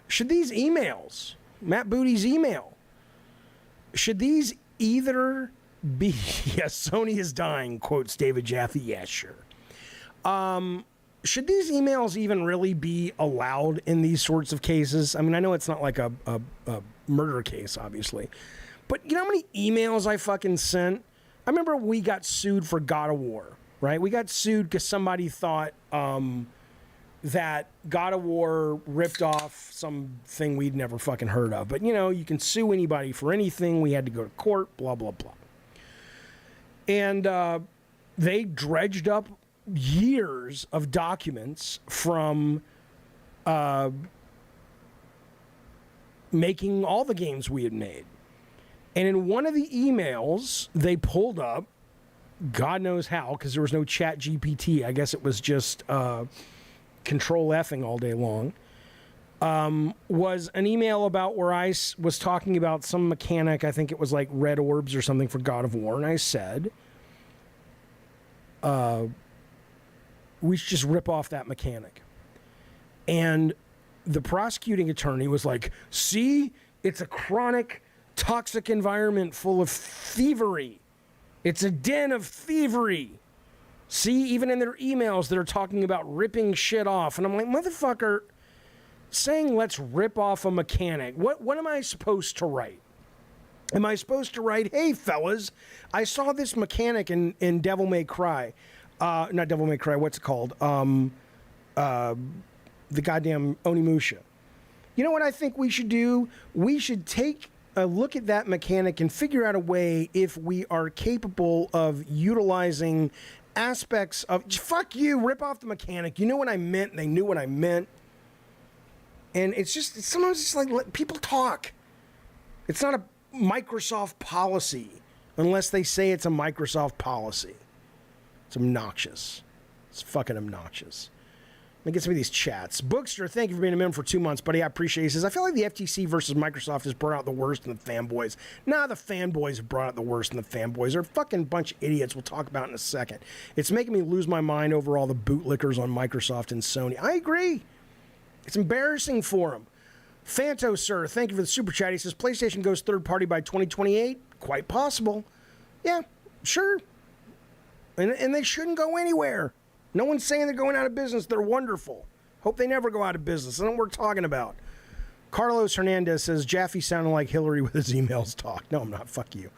Should these emails, Matt Booty's email, should these either be, yes, Sony is dying, quotes David Jaffe, yeah, sure. Should these emails even really be allowed in these sorts of cases? I mean, I know it's not like a murder case, obviously. But you know how many emails I fucking sent? I remember we got sued for God of War, right? We got sued because somebody thought that God of War ripped off something we'd never fucking heard of. But, you can sue anybody for anything. We had to go to court, blah, blah, blah. And they dredged up years of documents from making all the games we had made. And in one of the emails they pulled up, God knows how, because there was no chat GPT. I guess it was just control F-ing all day long, was an email about where I was talking about some mechanic. I think it was like red orbs or something for God of War. And I said, we should just rip off that mechanic. And the prosecuting attorney was like, see, it's a chronic, toxic environment full of thievery. It's a den of thievery. See, even in their emails, they're talking about ripping shit off. And I'm like, motherfucker, saying let's rip off a mechanic. What am I supposed to write? Am I supposed to write, hey, fellas, I saw this mechanic in Devil May Cry. Not Devil May Cry, what's it called? The goddamn Onimusha. You know what I think we should do? We should take a look at that mechanic and figure out a way if we are capable of utilizing aspects of... Fuck you, rip off the mechanic. You know what I meant, and they knew what I meant. And it's just, sometimes it's like, let people talk. It's not a Microsoft policy unless they say it's a Microsoft policy. It's obnoxious. It's fucking obnoxious. Let me get some of these chats. Bookster, thank you for being a member for 2 months, buddy. I appreciate it. He says, I feel like the FTC versus Microsoft has brought out the worst in the fanboys. Nah, the fanboys have brought out the worst in the fanboys. They're a fucking bunch of idiots we'll talk about in a second. It's making me lose my mind over all the bootlickers on Microsoft and Sony. I agree. It's embarrassing for them. Fanto, sir, thank you for the super chat. He says, PlayStation goes third party by 2028. Quite possible. Yeah, sure. And they shouldn't go anywhere. No one's saying they're going out of business. They're wonderful. Hope they never go out of business. That's what we're talking about. Carlos Hernandez says, Jaffe sounding like Hillary with his emails talk. No, I'm not. Fuck you.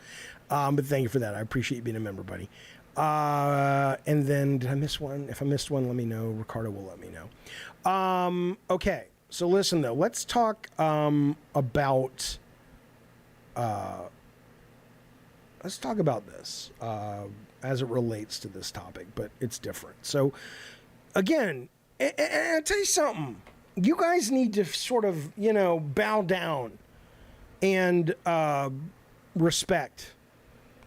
But thank you for that. I appreciate you being a member, buddy. And then, did I miss one? If I missed one, let me know. Ricardo will let me know. Okay. So listen, though. Let's talk about... let's talk about this. As it relates to this topic, but it's different. So, again, and I'll tell you something. You guys need to sort of, bow down and respect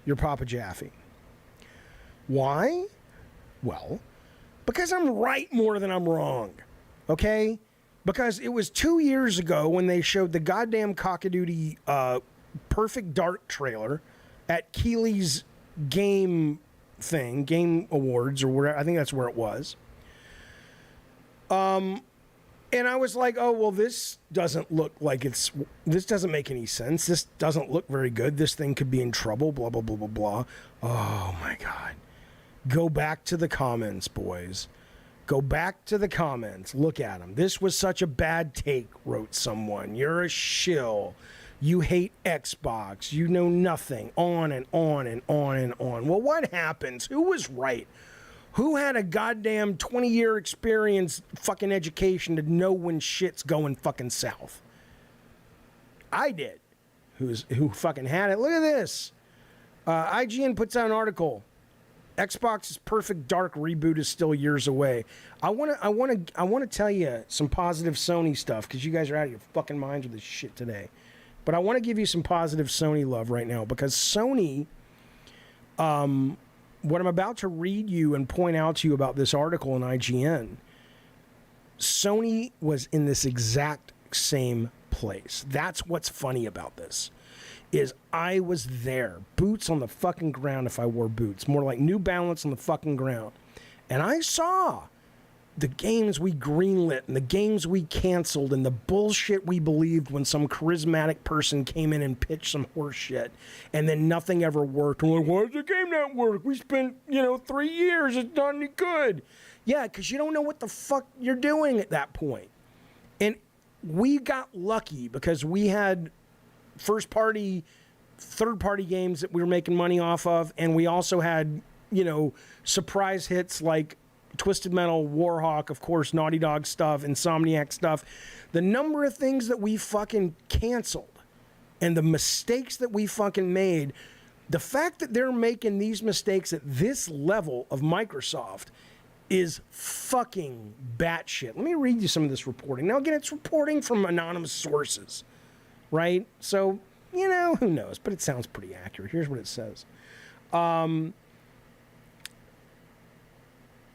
your Papa Jaffe. Why? Well, because I'm right more than I'm wrong, okay? Because it was 2 years ago when they showed the goddamn cockadoodie Perfect Dark trailer at Keeley's Game Awards, or where I think that's where it was. And I was like, oh, well, this doesn't look like this doesn't make any sense. This doesn't look very good. This thing could be in trouble, blah, blah, blah, blah, blah. Oh, my God. Go back to the comments, boys. Go back to the comments. Look at them. This was such a bad take, wrote someone. You're a shill. You hate Xbox. You know nothing. On and on and on and on. Well, what happens? Who was right? Who had a goddamn 20-year experience fucking education to know when shit's going fucking south? I did. Who fucking had it? Look at this. IGN puts out an article. Xbox's Perfect Dark reboot is still years away. I want to tell you some positive Sony stuff because you guys are out of your fucking minds with this shit today. But I want to give you some positive Sony love right now because Sony, what I'm about to read you and point out to you about this article in IGN, Sony was in this exact same place. That's what's funny about this, is I was there, boots on the fucking ground if I wore boots, more like New Balance on the fucking ground. And I saw the games we greenlit and the games we canceled and the bullshit we believed when some charismatic person came in and pitched some horse shit and then nothing ever worked. We're like, why does the game not work? We spent, 3 years. It's not any good. Yeah, because you don't know what the fuck you're doing at that point. And we got lucky because we had first-party, third-party games that we were making money off of, and we also had, surprise hits like Twisted Metal, Warhawk, of course, Naughty Dog stuff, Insomniac stuff. The number of things that we fucking canceled and the mistakes that we fucking made, the fact that they're making these mistakes at this level of Microsoft is fucking batshit. Let me read you some of this reporting. Now, again, it's reporting from anonymous sources, right? So, who knows? But it sounds pretty accurate. Here's what it says.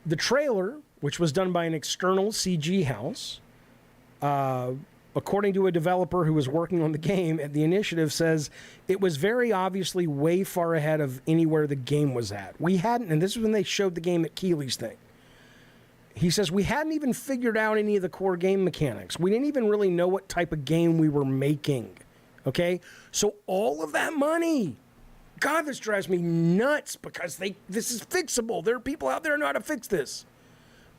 The trailer, which was done by an external CG house, according to a developer who was working on the game at the initiative, says it was very obviously way far ahead of anywhere the game was at. We hadn't, and this is when they showed the game at Keeley's thing. He says, we hadn't even figured out any of the core game mechanics. We didn't even really know what type of game we were making. Okay? So all of that money... God, this drives me nuts because this is fixable. There are people out there who know how to fix this.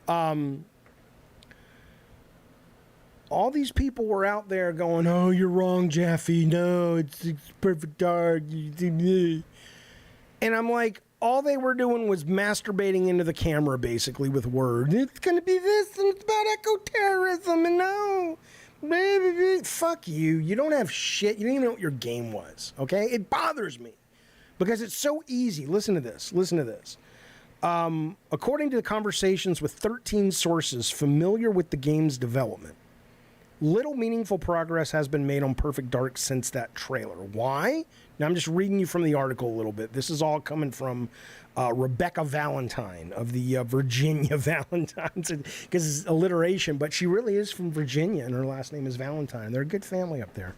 All these people were out there going, oh, you're wrong, Jaffe. No, it's Perfect Dark. And I'm like, all they were doing was masturbating into the camera, basically, with words. It's going to be this, and it's about eco-terrorism, and no. Fuck you. You don't have shit. You don't even know what your game was, okay? It bothers me. Because it's so easy. Listen to this. According to the conversations with 13 sources familiar with the game's development, Little meaningful progress has been made on Perfect Dark since that trailer. Why? Now, I'm just reading you from the article a little bit. This is all coming from Rebecca Valentine of the Virginia Valentines, because it's alliteration, but she really is from Virginia, and her last name is Valentine. They're a good family up there.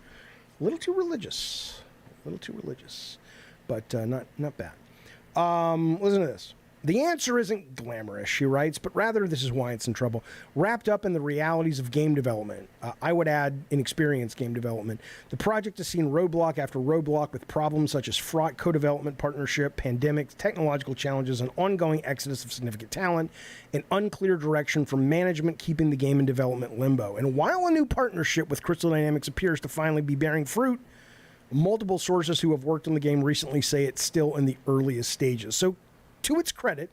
A little too religious. But not bad. Listen to this. The answer isn't glamorous, she writes, but rather, this is why it's in trouble, wrapped up in the realities of game development. I would add inexperienced game development. The project has seen roadblock after roadblock with problems such as fraught co-development partnership, pandemics, technological challenges, an ongoing exodus of significant talent, and unclear direction from management keeping the game in development limbo. And while a new partnership with Crystal Dynamics appears to finally be bearing fruit, multiple sources who have worked on the game recently say it's still in the earliest stages. So, to its credit,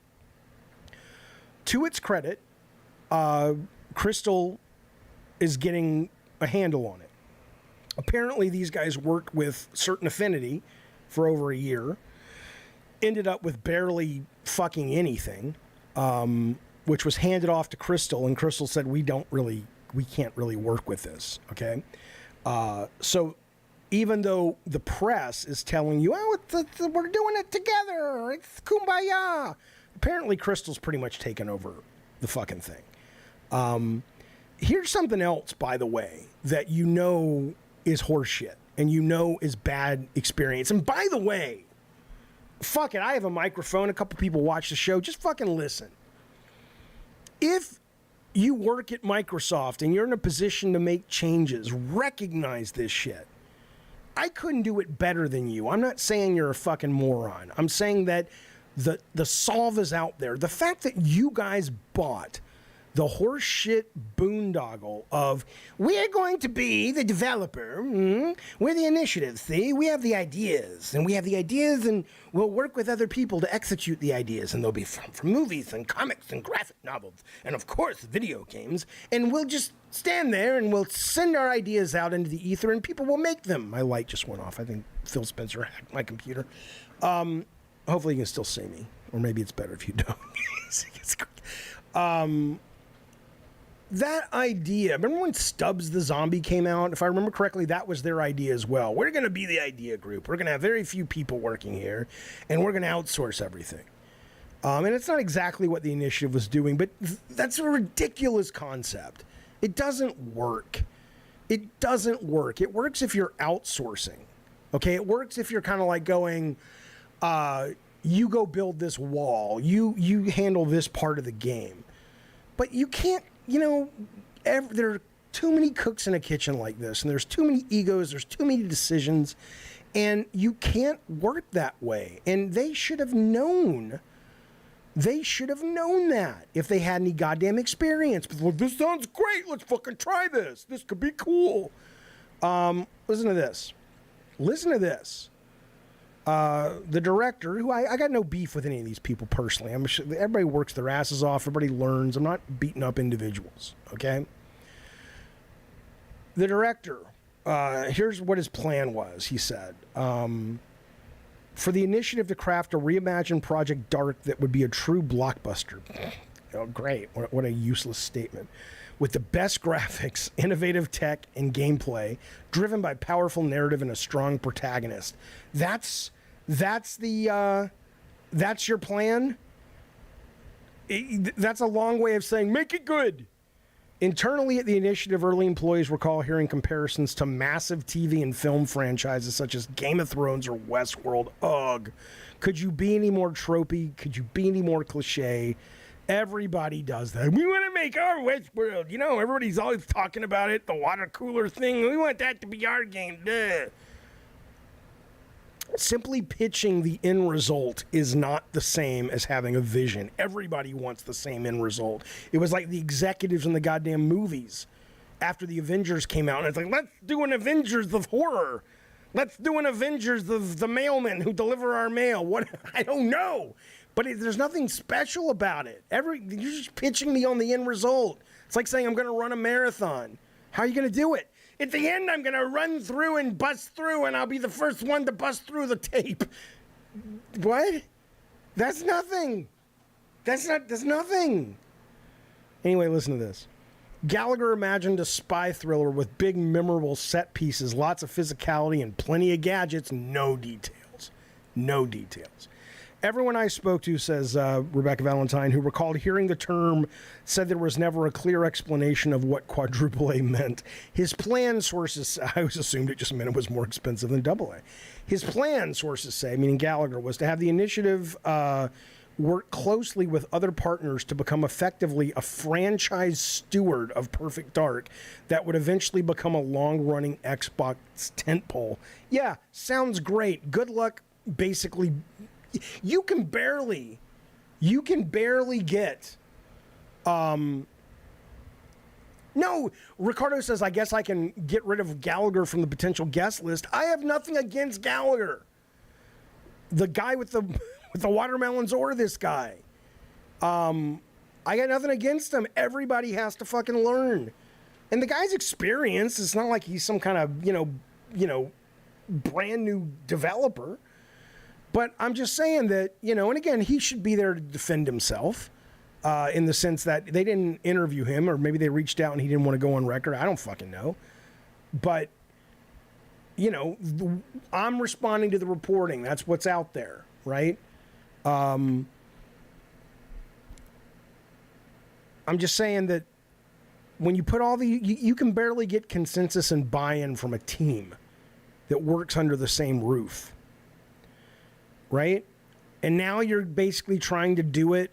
Crystal is getting a handle on it. Apparently, these guys worked with Certain Affinity for over a year, ended up with barely fucking anything, which was handed off to Crystal, and Crystal said, we can't really work with this, okay? So even though the press is telling you, oh, we're doing it together, it's kumbaya, apparently Crystal's pretty much taken over the fucking thing. Here's something else, by the way, that you know is horseshit and you know is bad experience. And by the way, fuck it, I have a microphone, a couple people watch the show, just fucking listen. If you work at Microsoft and you're in a position to make changes, recognize this shit. I couldn't do it better than you. I'm not saying you're a fucking moron. I'm saying that the solve is out there. The fact that you guys bought the horseshit boondoggle of, we're going to be the developer, we're the initiative, see? We have the ideas, and we'll work with other people to execute the ideas, and they'll be from movies and comics and graphic novels, and of course, video games, and we'll just stand there and we'll send our ideas out into the ether, and people will make them. My light just went off. I think Phil Spencer hacked my computer. Hopefully you can still see me, or maybe it's better if you don't. That idea, remember when Stubbs the Zombie came out? If I remember correctly, that was their idea as well. We're going to be the idea group. We're going to have very few people working here, and we're going to outsource everything. And it's not exactly what the initiative was doing, but that's a ridiculous concept. It doesn't work. It doesn't work. It works if you're outsourcing. Okay, it works if you're kind of like going, you go build this wall. You handle this part of the game. But you can't, there are too many cooks in a kitchen like this, and there's too many egos, there's too many decisions, and you can't work that way. And they should have known. They should have known that if they had any goddamn experience. But look, this sounds great. Let's fucking try this. This could be cool. Listen to this. The director, who I got no beef with any of these people personally. I'm sure everybody works their asses off. Everybody learns. I'm not beating up individuals, okay? The director, here's what his plan was, he said. For the initiative to craft a reimagined Project Dark that would be a true blockbuster. Oh, great. What a useless statement. With the best graphics, innovative tech, and gameplay, driven by powerful narrative and a strong protagonist. That's your plan? That's a long way of saying, make it good. Internally at the initiative, early employees recall hearing comparisons to massive TV and film franchises such as Game of Thrones or Westworld. Ugh. Could you be any more tropey? Could you be any more cliche? Everybody does that. We want to make our Westworld. Everybody's always talking about it, the water cooler thing. We want that to be our game. Duh. Simply pitching the end result is not the same as having a vision. Everybody wants the same end result. It was like the executives in the goddamn movies after the Avengers came out. And it's like, let's do an Avengers of horror. Let's do an Avengers of the mailmen who deliver our mail. What? I don't know. But there's nothing special about it. You're just pitching me on the end result. It's like saying I'm going to run a marathon. How are you going to do it? At the end, I'm going to run through and bust through, and I'll be the first one to bust through the tape. What? That's nothing. That's nothing. Anyway, listen to this. Gallagher imagined a spy thriller with big, memorable set pieces, lots of physicality, and plenty of gadgets. No details. No details. Everyone I spoke to, says Rebecca Valentine, who recalled hearing the term, said there was never a clear explanation of what quadruple A meant. His plan, sources, I always assumed it just meant it was more expensive than double A. His plan, sources say, meaning Gallagher, was to have the initiative work closely with other partners to become effectively a franchise steward of Perfect Dark that would eventually become a long-running Xbox tentpole. Yeah, sounds great. Good luck, basically. You can barely get, no, Ricardo says, I guess I can get rid of Gallagher from the potential guest list. I have nothing against Gallagher. The guy with the watermelons or this guy. I got nothing against him. Everybody has to fucking learn. And the guy's experienced. It's not like he's some kind of, brand new developer. But I'm just saying that, and again, he should be there to defend himself in the sense that they didn't interview him, or maybe they reached out and he didn't want to go on record. I don't fucking know. But, I'm responding to the reporting. That's what's out there, right? I'm just saying that when you put all you can barely get consensus and buy-in from a team that works under the same roof. Right? And now you're basically trying to do it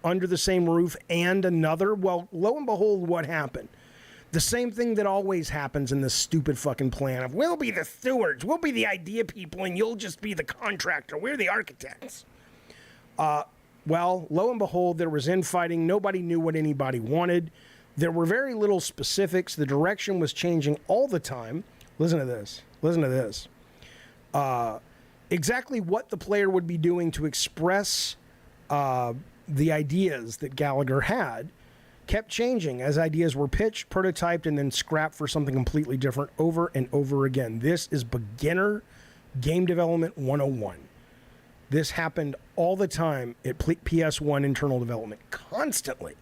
under the same roof and another. Well, lo and behold, what happened? The same thing that always happens in this stupid fucking plan of, we'll be the stewards, we'll be the idea people, and you'll just be the contractor. We're the architects. Well, lo and behold, there was infighting. Nobody knew what anybody wanted. There were very little specifics. The direction was changing all the time. Listen to this. Listen to this. Exactly what the player would be doing to express the ideas that Gallagher had kept changing as ideas were pitched, prototyped, and then scrapped for something completely different over and over again. This is beginner game development 101. This happened all the time at PS1 internal development, constantly.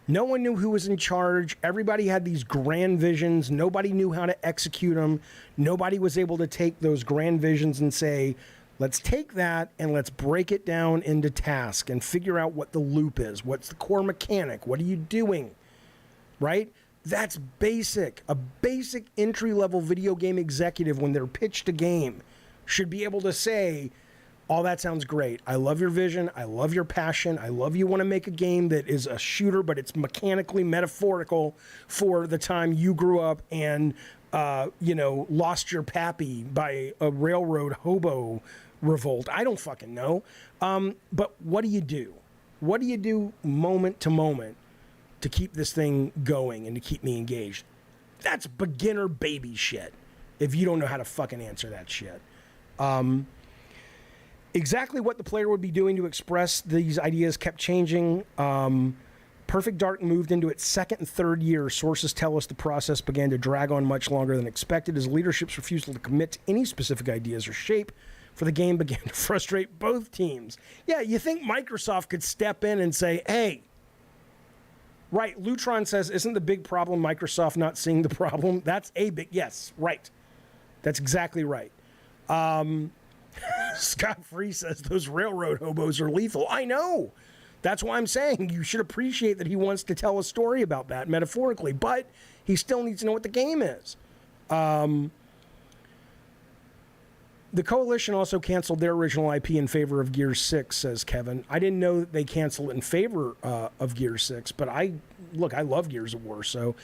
No one knew who was in charge. Everybody had these grand visions. Nobody knew how to execute them. Nobody was able to take those grand visions and say, let's take that and let's break it down into tasks and figure out what the loop is. What's the core mechanic? What are you doing? Right? That's basic. A basic entry-level video game executive, when they're pitched a game, should be able to say, oh, that sounds great. I love your vision. I love your passion. I love you want to make a game that is a shooter, but it's mechanically metaphorical for the time you grew up and, lost your pappy by a railroad hobo revolt. I don't fucking know. But what do you do? What do you do moment to moment to keep this thing going and to keep me engaged? That's beginner baby shit if you don't know how to fucking answer that shit. Exactly what the player would be doing to express these ideas kept changing. Perfect Dark moved into its second and third year. Sources tell us the process began to drag on much longer than expected as leadership's refusal to commit to any specific ideas or shape for the game began to frustrate both teams. Yeah, you think Microsoft could step in and say, hey, right, Lutron says, isn't the big problem Microsoft not seeing the problem? That's a big, yes, right. That's exactly right. Scott Free says those railroad hobos are lethal. I know. That's why I'm saying you should appreciate that he wants to tell a story about that metaphorically, but he still needs to know what the game is. The Coalition also canceled their original IP in favor of Gears 6, says Kevin. I didn't know that they canceled it in favor of Gears 6, but I love Gears of War, so.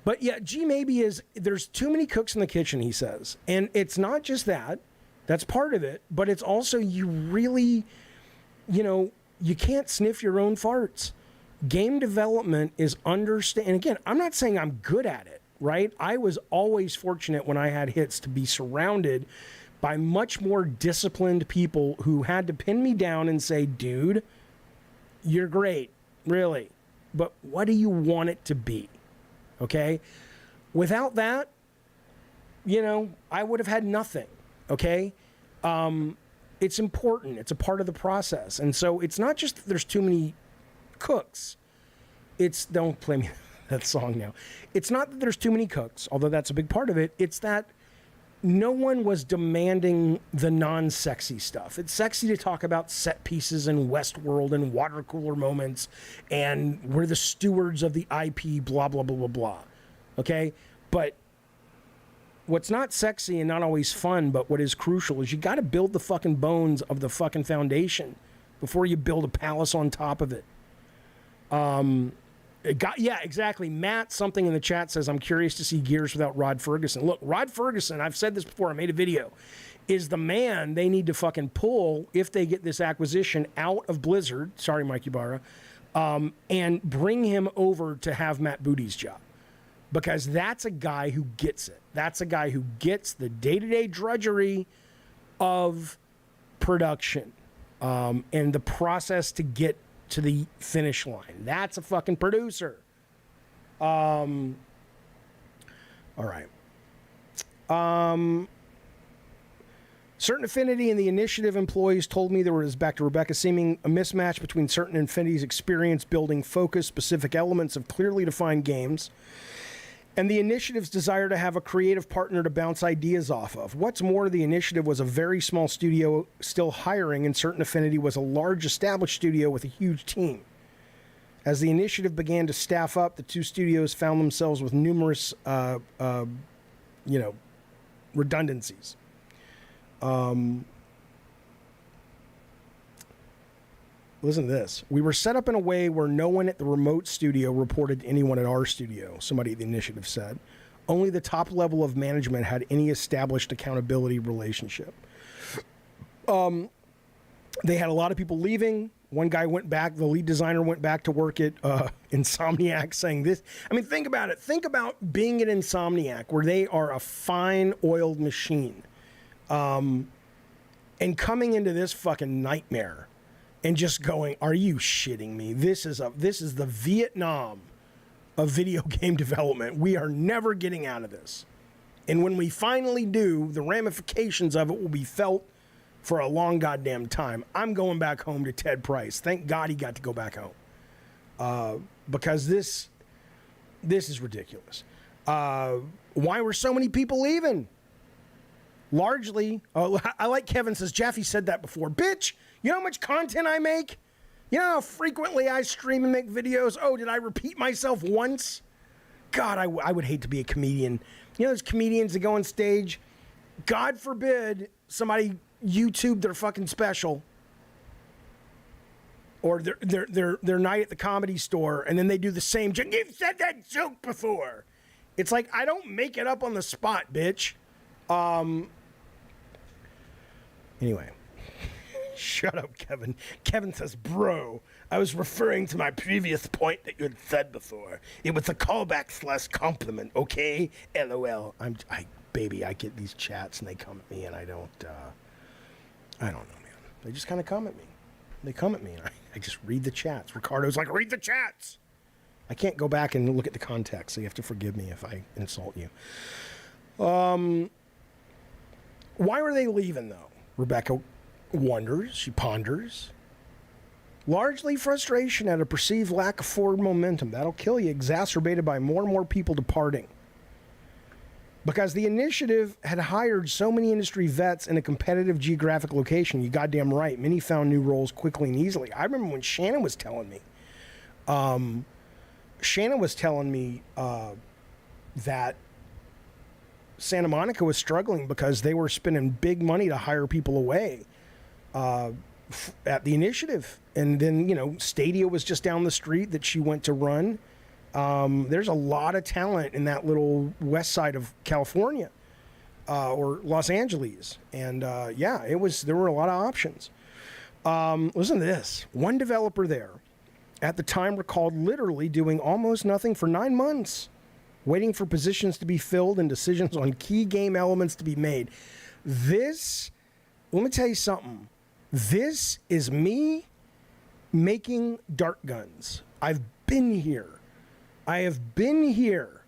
But yeah, maybe is, there's too many cooks in the kitchen, he says. And it's not just that. That's part of it, but it's also you really, you can't sniff your own farts. Game development is and again, I'm not saying I'm good at it, right? I was always fortunate when I had hits to be surrounded by much more disciplined people who had to pin me down and say, dude, you're great, really, but what do you want it to be? Okay? Without that, I would have had nothing. Okay? It's important. It's a part of the process. And so it's not just that there's too many cooks. It's, don't play me. that song now. It's not that there's too many cooks, although that's a big part of it. It's that no one was demanding the non-sexy stuff. It's sexy to talk about set pieces and Westworld and water cooler moments, and we're the stewards of the IP, blah, blah, blah, blah, blah. Okay? But what's not sexy and not always fun, but what is crucial is you got to build the fucking bones of the fucking foundation before you build a palace on top of it. Yeah, exactly. Matt, something in the chat says, I'm curious to see Gears without Rod Ferguson. Look, Rod Ferguson, I've said this before, I made a video, is the man they need to fucking pull if they get this acquisition out of Blizzard, sorry, Mike Ibarra, and bring him over to have Matt Booty's job. Because that's a guy who gets it. That's a guy who gets the day-to-day drudgery of production and the process to get to the finish line. That's a fucking producer. All right. Certain Affinity and the Initiative employees told me there was, back to Rebecca, seeming a mismatch between Certain Affinity's experience building focused, specific elements of clearly defined games and the Initiative's desire to have a creative partner to bounce ideas off of. What's more, the Initiative was a very small studio still hiring, and Certain Affinity was a large established studio with a huge team. As the Initiative began to staff up, the two studios found themselves with numerous, redundancies. Listen to this. We were set up in a way where no one at the remote studio reported to anyone at our studio, somebody at the Initiative said. Only the top level of management had any established accountability relationship. They had a lot of people leaving. One guy went back, the lead designer went back to work at Insomniac, saying this. I mean, think about it. Think about being at Insomniac, where they are a fine-oiled machine, and coming into this fucking nightmare. And just going, are you shitting me? This is the Vietnam of video game development. We are never getting out of this. And when we finally do, the ramifications of it will be felt for a long goddamn time. I'm going back home to Ted Price. Thank God he got to go back home. Because this is ridiculous. Why were so many people leaving? Largely, I like Kevin says, Jaffe said that before. Bitch, you know how much content I make? You know how frequently I stream and make videos? Oh, did I repeat myself once? God, I would hate to be a comedian. You know those comedians that go on stage? God forbid somebody YouTube their fucking special or their night at the Comedy Store, and then they do the same joke. You've said that joke before. It's like, I don't make it up on the spot, bitch. Anyway. Shut up, Kevin. Kevin says, bro, I was referring to my previous point that you had said before. It was a callback / compliment, okay? LOL. Baby, I get these chats and they come at me and I don't know, man. They just kind of come at me. They come at me and I just read the chats. Ricardo's like, read the chats. I can't go back and look at the context, so you have to forgive me if I insult you. Why were they leaving, though? Rebecca wonders, she ponders. Largely frustration at a perceived lack of forward momentum. That'll kill you, exacerbated by more and more people departing. Because the Initiative had hired so many industry vets in a competitive geographic location. You goddamn right. Many found new roles quickly and easily. I remember when Shannon was telling me. That Santa Monica was struggling because they were spending big money to hire people away. At the Initiative, and then Stadia was just down the street that she went to run. There's a lot of talent in that little west side of California, or Los Angeles, and there were a lot of options. Listen to this. One developer there at the time recalled literally doing almost nothing for 9 months, waiting for positions to be filled and decisions on key game elements to be made. Let me tell you something. This is me making dart guns. I've been here. I have been here.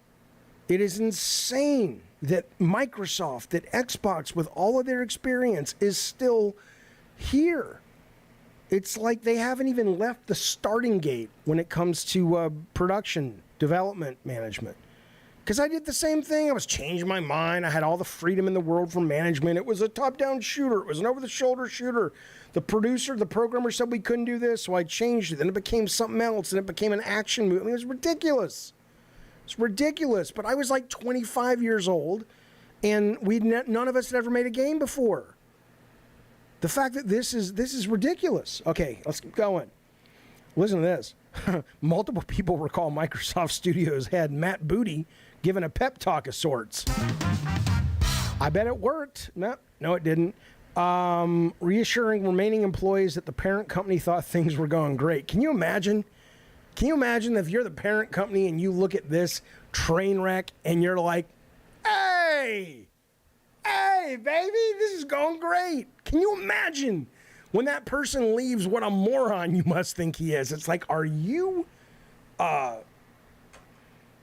It is insane that Microsoft, that Xbox, with all of their experience, is still here. It's like they haven't even left the starting gate when it comes to production development management. Because I did the same thing. I was changing my mind. I had all the freedom in the world for management. It was a top-down shooter. It was an over-the-shoulder shooter. The producer, the programmer said we couldn't do this, so I changed it. Then it became something else, and it became an action movie. I mean, it was ridiculous. It's ridiculous. But I was like 25 years old, and none of us had ever made a game before. The fact that this is ridiculous. Okay, let's keep going. Listen to this. Multiple people recall Microsoft Studios head Matt Booty giving a pep talk of sorts. I bet it worked. No, it didn't. Reassuring remaining employees that the parent company thought things were going great. Can you imagine? Can you imagine if you're the parent company and you look at this train wreck and you're like, hey, baby, this is going great. Can you imagine? When that person leaves, what a moron you must think he is. It's like, are you, and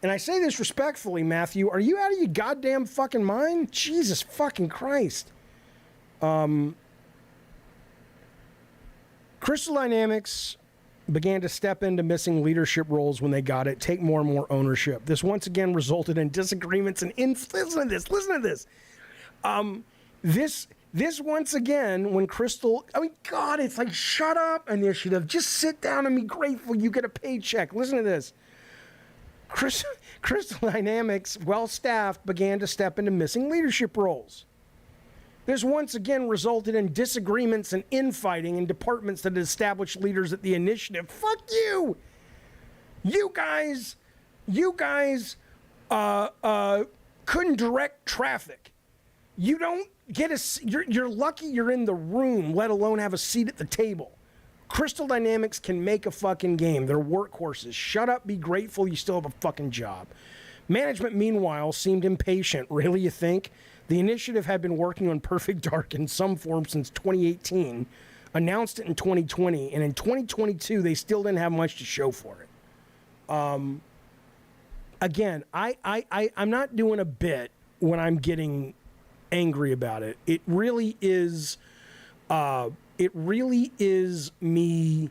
I say this respectfully, Matthew, are you out of your goddamn fucking mind? Jesus fucking Christ. Crystal Dynamics began to step into missing leadership roles when they got it, take more and more ownership. This once again resulted in disagreements and listen to this. This once again, when Crystal, I mean, God, it's like, shut up, initiative. Just sit down and be grateful you get a paycheck. Listen to this. Crystal Dynamics, well-staffed, began to step into missing leadership roles. This once again resulted in disagreements and infighting in departments that had established leaders at the initiative. Fuck you! You guys couldn't direct traffic. You don't get you're lucky you're in the room, let alone have a seat at the table. Crystal Dynamics can make a fucking game. They're workhorses. Shut up, be grateful you still have a fucking job. Management, meanwhile, seemed impatient. Really, you think? The initiative had been working on Perfect Dark in some form since 2018, announced it in 2020, and in 2022, they still didn't have much to show for it. Again, I'm not doing a bit when I'm getting angry about it. It really is me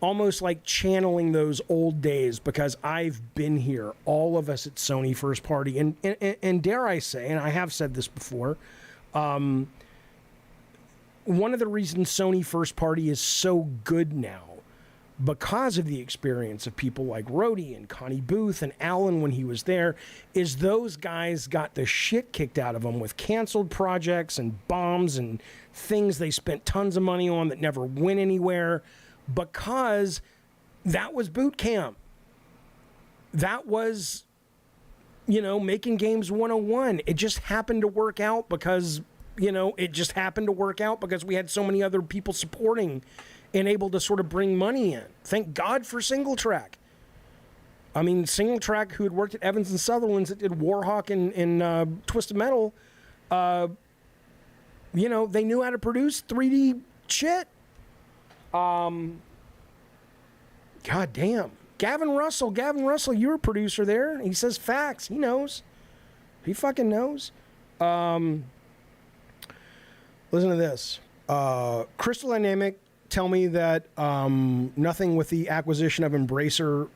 almost like channeling those old days, because I've been here, all of us at Sony First Party, and dare I say, and I have said this before, one of the reasons Sony First Party is so good now, because of the experience of people like Rhodey and Connie Booth and Alan when he was there, is those guys got the shit kicked out of them with canceled projects and bombs and things they spent tons of money on that never went anywhere, because that was boot camp. That was, making games 101. It just happened to work out because, we had so many other people supporting and able to sort of bring money in. Thank God for Single Track. I mean, Single Track, who had worked at Evans and Sutherland's that did Warhawk and Twisted Metal, they knew how to produce 3D shit. God damn. Gavin Russell, you're a producer there. He says facts. He knows. He fucking knows. Listen to this. Crystal Dynamics tell me that nothing with the acquisition of Embracer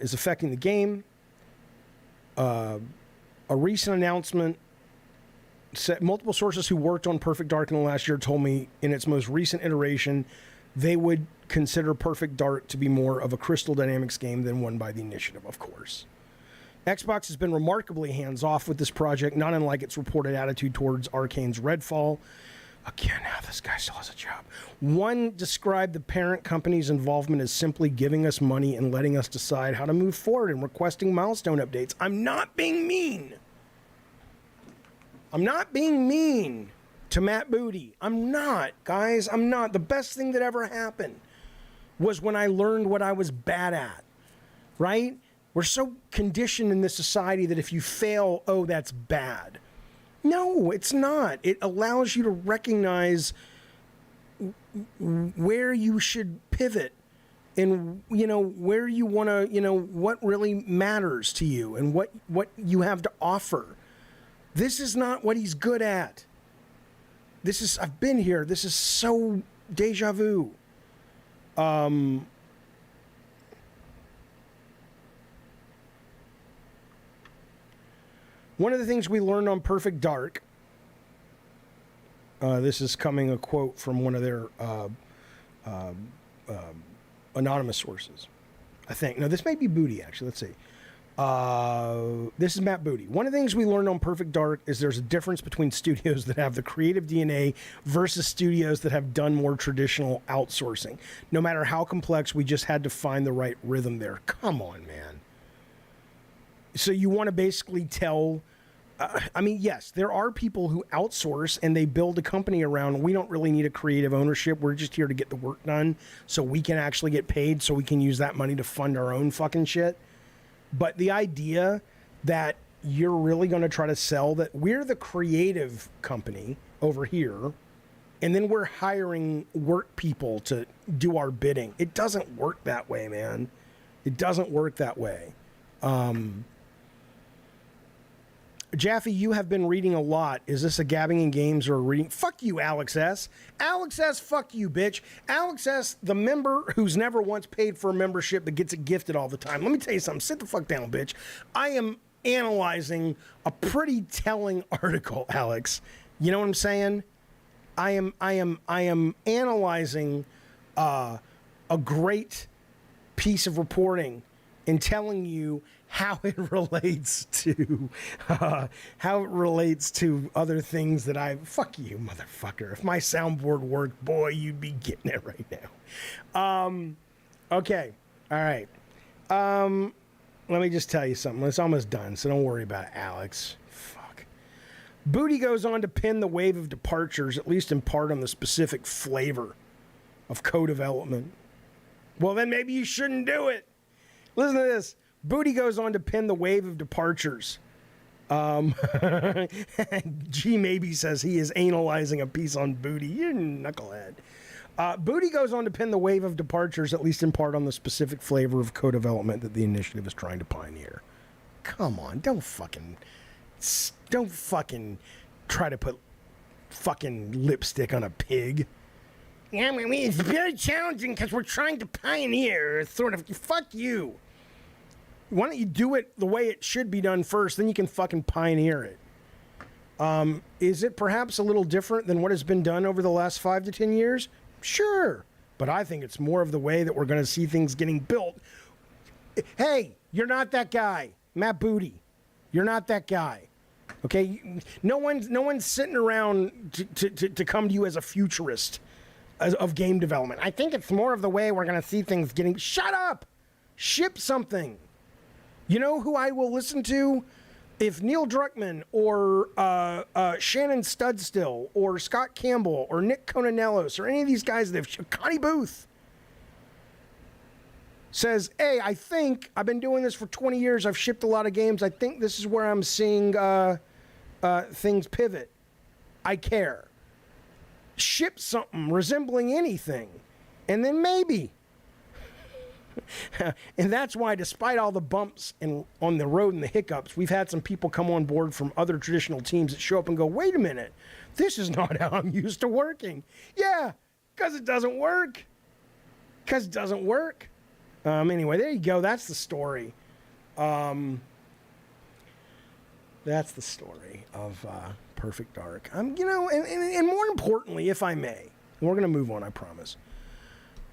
is affecting the game. A recent announcement said multiple sources who worked on Perfect Dark in the last year told me in its most recent iteration they would consider Perfect Dark to be more of a Crystal Dynamics game than one by the initiative, of course. Xbox has been remarkably hands-off with this project, not unlike its reported attitude towards Arcane's Redfall. Again, now this guy still has a job. One described the parent company's involvement as simply giving us money and letting us decide how to move forward and requesting milestone updates. I'm not being mean. I'm not being mean to Matt Booty. I'm not, guys. I'm not. The best thing that ever happened was when I learned what I was bad at, right? We're so conditioned in this society that if you fail, oh, that's bad. No, it's not. It allows you to recognize where you should pivot and, where you want to, what really matters to you and what you have to offer. This is not what he's good at. I've been here. This is so deja vu. One of the things we learned on Perfect Dark, this is coming a quote from one of their anonymous sources, I think. No, this may be Booty, actually. Let's see. This is Matt Booty. One of the things we learned on Perfect Dark is there's a difference between studios that have the creative DNA versus studios that have done more traditional outsourcing. No matter how complex, we just had to find the right rhythm there. Come on, man. So you want to basically tell... I mean, yes, there are people who outsource and they build a company around, we don't really need a creative ownership. We're just here to get the work done so we can actually get paid so we can use that money to fund our own fucking shit. But the idea that you're really going to try to sell that we're the creative company over here and then we're hiring work people to do our bidding. It doesn't work that way, man. It doesn't work that way. Jaffe, you have been reading a lot. Is this a gabbing in games or a reading? Fuck you, Alex S. Alex S, fuck you, bitch. Alex S, the member who's never once paid for a membership but gets it gifted all the time. Let me tell you something. Sit the fuck down, bitch. I am analyzing a pretty telling article, Alex. You know what I'm saying? I am analyzing a great piece of reporting and telling you how it relates to other things that I... Fuck you, motherfucker. If my soundboard worked, boy, you'd be getting it right now. Okay. All right. Let me just tell you something. It's almost done, so don't worry about it, Alex. Fuck. Booty goes on to pin the wave of departures, at least in part, on the specific flavor of co-development. Well, then maybe you shouldn't do it. Listen to this. Booty goes on to pin the wave of departures. G maybe says he is analyzing a piece on Booty. You knucklehead. Booty goes on to pin the wave of departures, at least in part, on the specific flavor of co-development that the initiative is trying to pioneer. Come on, don't fucking try to put fucking lipstick on a pig. Yeah, I mean, it's very challenging because we're trying to pioneer, sort of. Fuck you. Why don't you do it the way it should be done first, then you can fucking pioneer it. Is it perhaps a little different than what has been done over the last 5 to 10 years? Sure. But I think it's more of the way that we're going to see things getting built. Hey, you're not that guy. Matt Booty. You're not that guy. Okay? No one's sitting around to come to you as a futurist of game development. I think it's more of the way we're going to see things getting... Shut up! Ship something. You know who I will listen to? If Neil Druckmann or Shannon Studstill or Scott Campbell or Nick Kononellos or any of these guys that have... Connie Booth says, hey, I think I've been doing this for 20 years. I've shipped a lot of games. I think this is where I'm seeing things pivot. I care. Ship something resembling anything. And then maybe... And that's why, despite all the bumps on the road and the hiccups, we've had some people come on board from other traditional teams that show up and go, wait a minute, this is not how I'm used to working. Yeah, because it doesn't work. Anyway, there you go. That's the story. That's the story of Perfect Dark. And more importantly, if I may, and we're going to move on, I promise.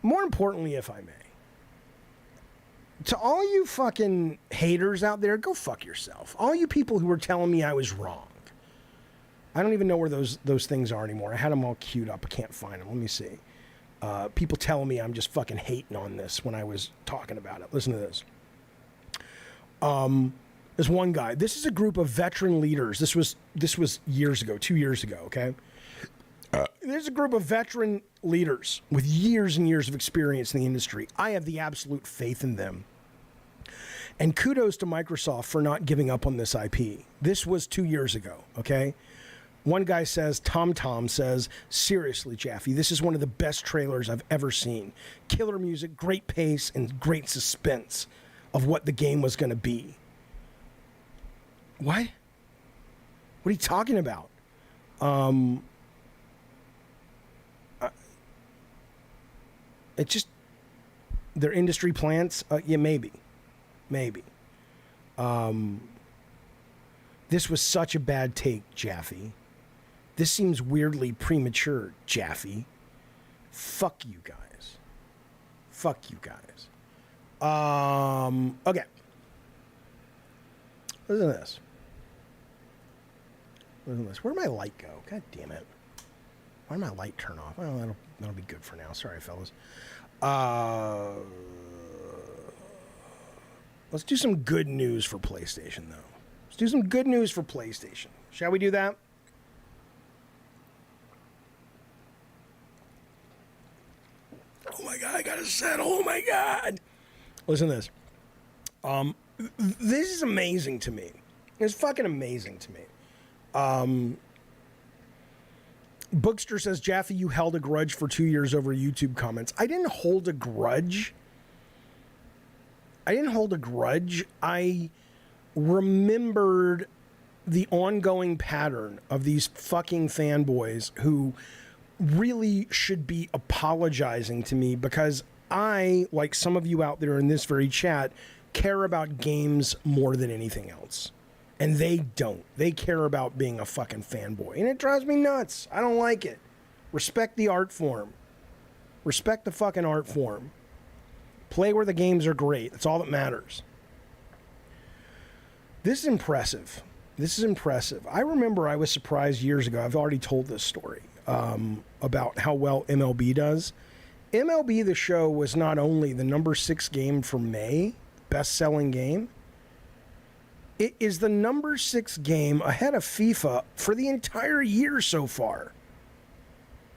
More importantly, if I may, to all you fucking haters out there, go fuck yourself. All you people who were telling me I was wrong. I don't even know where those things are anymore. I had them all queued up. I can't find them. Let me see. People telling me I'm just fucking hating on this when I was talking about it. Listen to this. There's one guy. This is a group of veteran leaders. This was years ago, 2 years ago, okay? There's a group of veteran leaders with years and years of experience in the industry. I have the absolute faith in them. And kudos to Microsoft for not giving up on this IP. This was 2 years ago, okay? One guy says, Tom says, seriously, Jaffe, this is one of the best trailers I've ever seen. Killer music, great pace, and great suspense of what the game was going to be. What? What are you talking about? It's just their industry plants. Yeah, maybe. This was such a bad take, Jaffe. This seems weirdly premature, Jaffe. Fuck you guys. Fuck you guys. Okay. Listen to this. Listen to this. Where'd my light go? God damn it. Why did my light turn off? Well, that'll be good for now. Sorry, fellas. Let's do some good news for PlayStation, though. Let's do some good news for PlayStation. Shall we do that? Oh my God, I gotta settle. Oh my God. Listen to this. This is amazing to me. It's fucking amazing to me. Bookster says, Jaffe, you held a grudge for 2 years over YouTube comments. I didn't hold a grudge. I remembered the ongoing pattern of these fucking fanboys who really should be apologizing to me because I, like some of you out there in this very chat, care about games more than anything else. And they don't. They care about being a fucking fanboy. And it drives me nuts. I don't like it. Respect the art form. Respect the fucking art form. Play where the games are great. That's all that matters. This is impressive. This is impressive. I remember I was surprised years ago. I've already told this story about how well MLB does. MLB The Show was not only the number 6 game for May, best-selling game, it is the number 6 game ahead of FIFA for the entire year so far.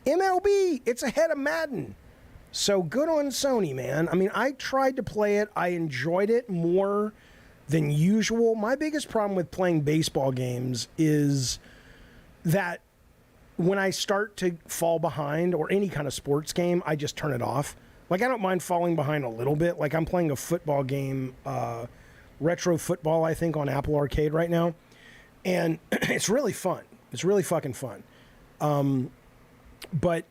MLB, it's ahead of Madden. So good on Sony, man. I mean, I tried to play it. I enjoyed it more than usual. My biggest problem with playing baseball games is that when I start to fall behind, or any kind of sports game, I just turn it off. Like, I don't mind falling behind a little bit. Like, I'm playing a football game, retro football, I think, on Apple Arcade right now. And it's really fun. It's really fucking fun. But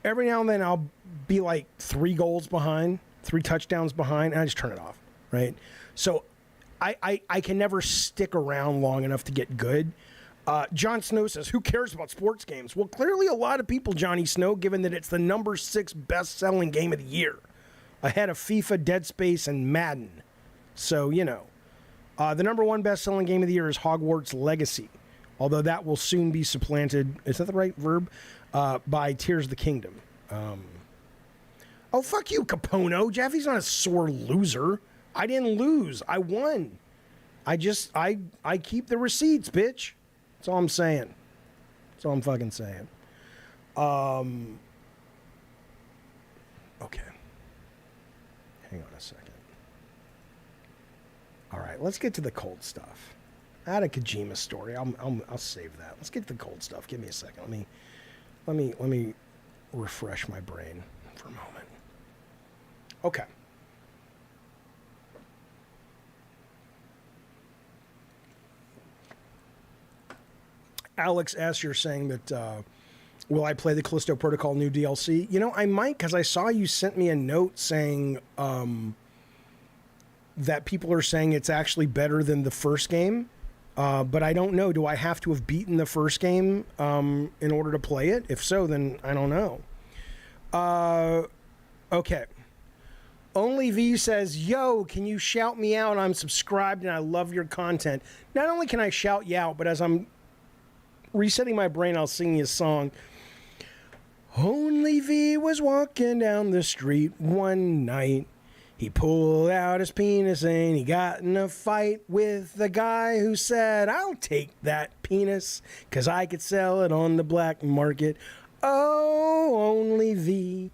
every now and then I'll be like 3 goals behind, 3 touchdowns behind, and I just turn it off, right? So I can never stick around long enough to get good. Jon Snow says, who cares about sports games? Well, clearly a lot of people, Johnny Snow, given that it's the number 6 best-selling game of the year, ahead of FIFA, Dead Space, and Madden. So, you know. The number 1 best-selling game of the year is Hogwarts Legacy, although that will soon be supplanted, is that the right verb? By Tears of the Kingdom. Oh, fuck you, Capono. Jaffe's not a sore loser. I didn't lose. I won. I keep the receipts, bitch. That's all I'm saying. That's all I'm fucking saying. Okay. Hang on a second. All right, let's get to the cold stuff. I had a Kojima story. I'll save that. Let's get to the cold stuff. Give me a second. Let me refresh my brain for a moment. Okay. Alex S., you're saying that, will I play the Callisto Protocol new DLC? You know, I might, because I saw you sent me a note saying that people are saying it's actually better than the first game. But I don't know. Do I have to have beaten the first game in order to play it? If so, then I don't know. Okay. Only V says, yo, can you shout me out? I'm subscribed and I love your content. Not only can I shout you out, but as I'm resetting my brain, I'll sing you a song. Only V was walking down the street one night. He pulled out his penis and he got in a fight with the guy who said, I'll take that penis because I could sell it on the black market. Oh, only V,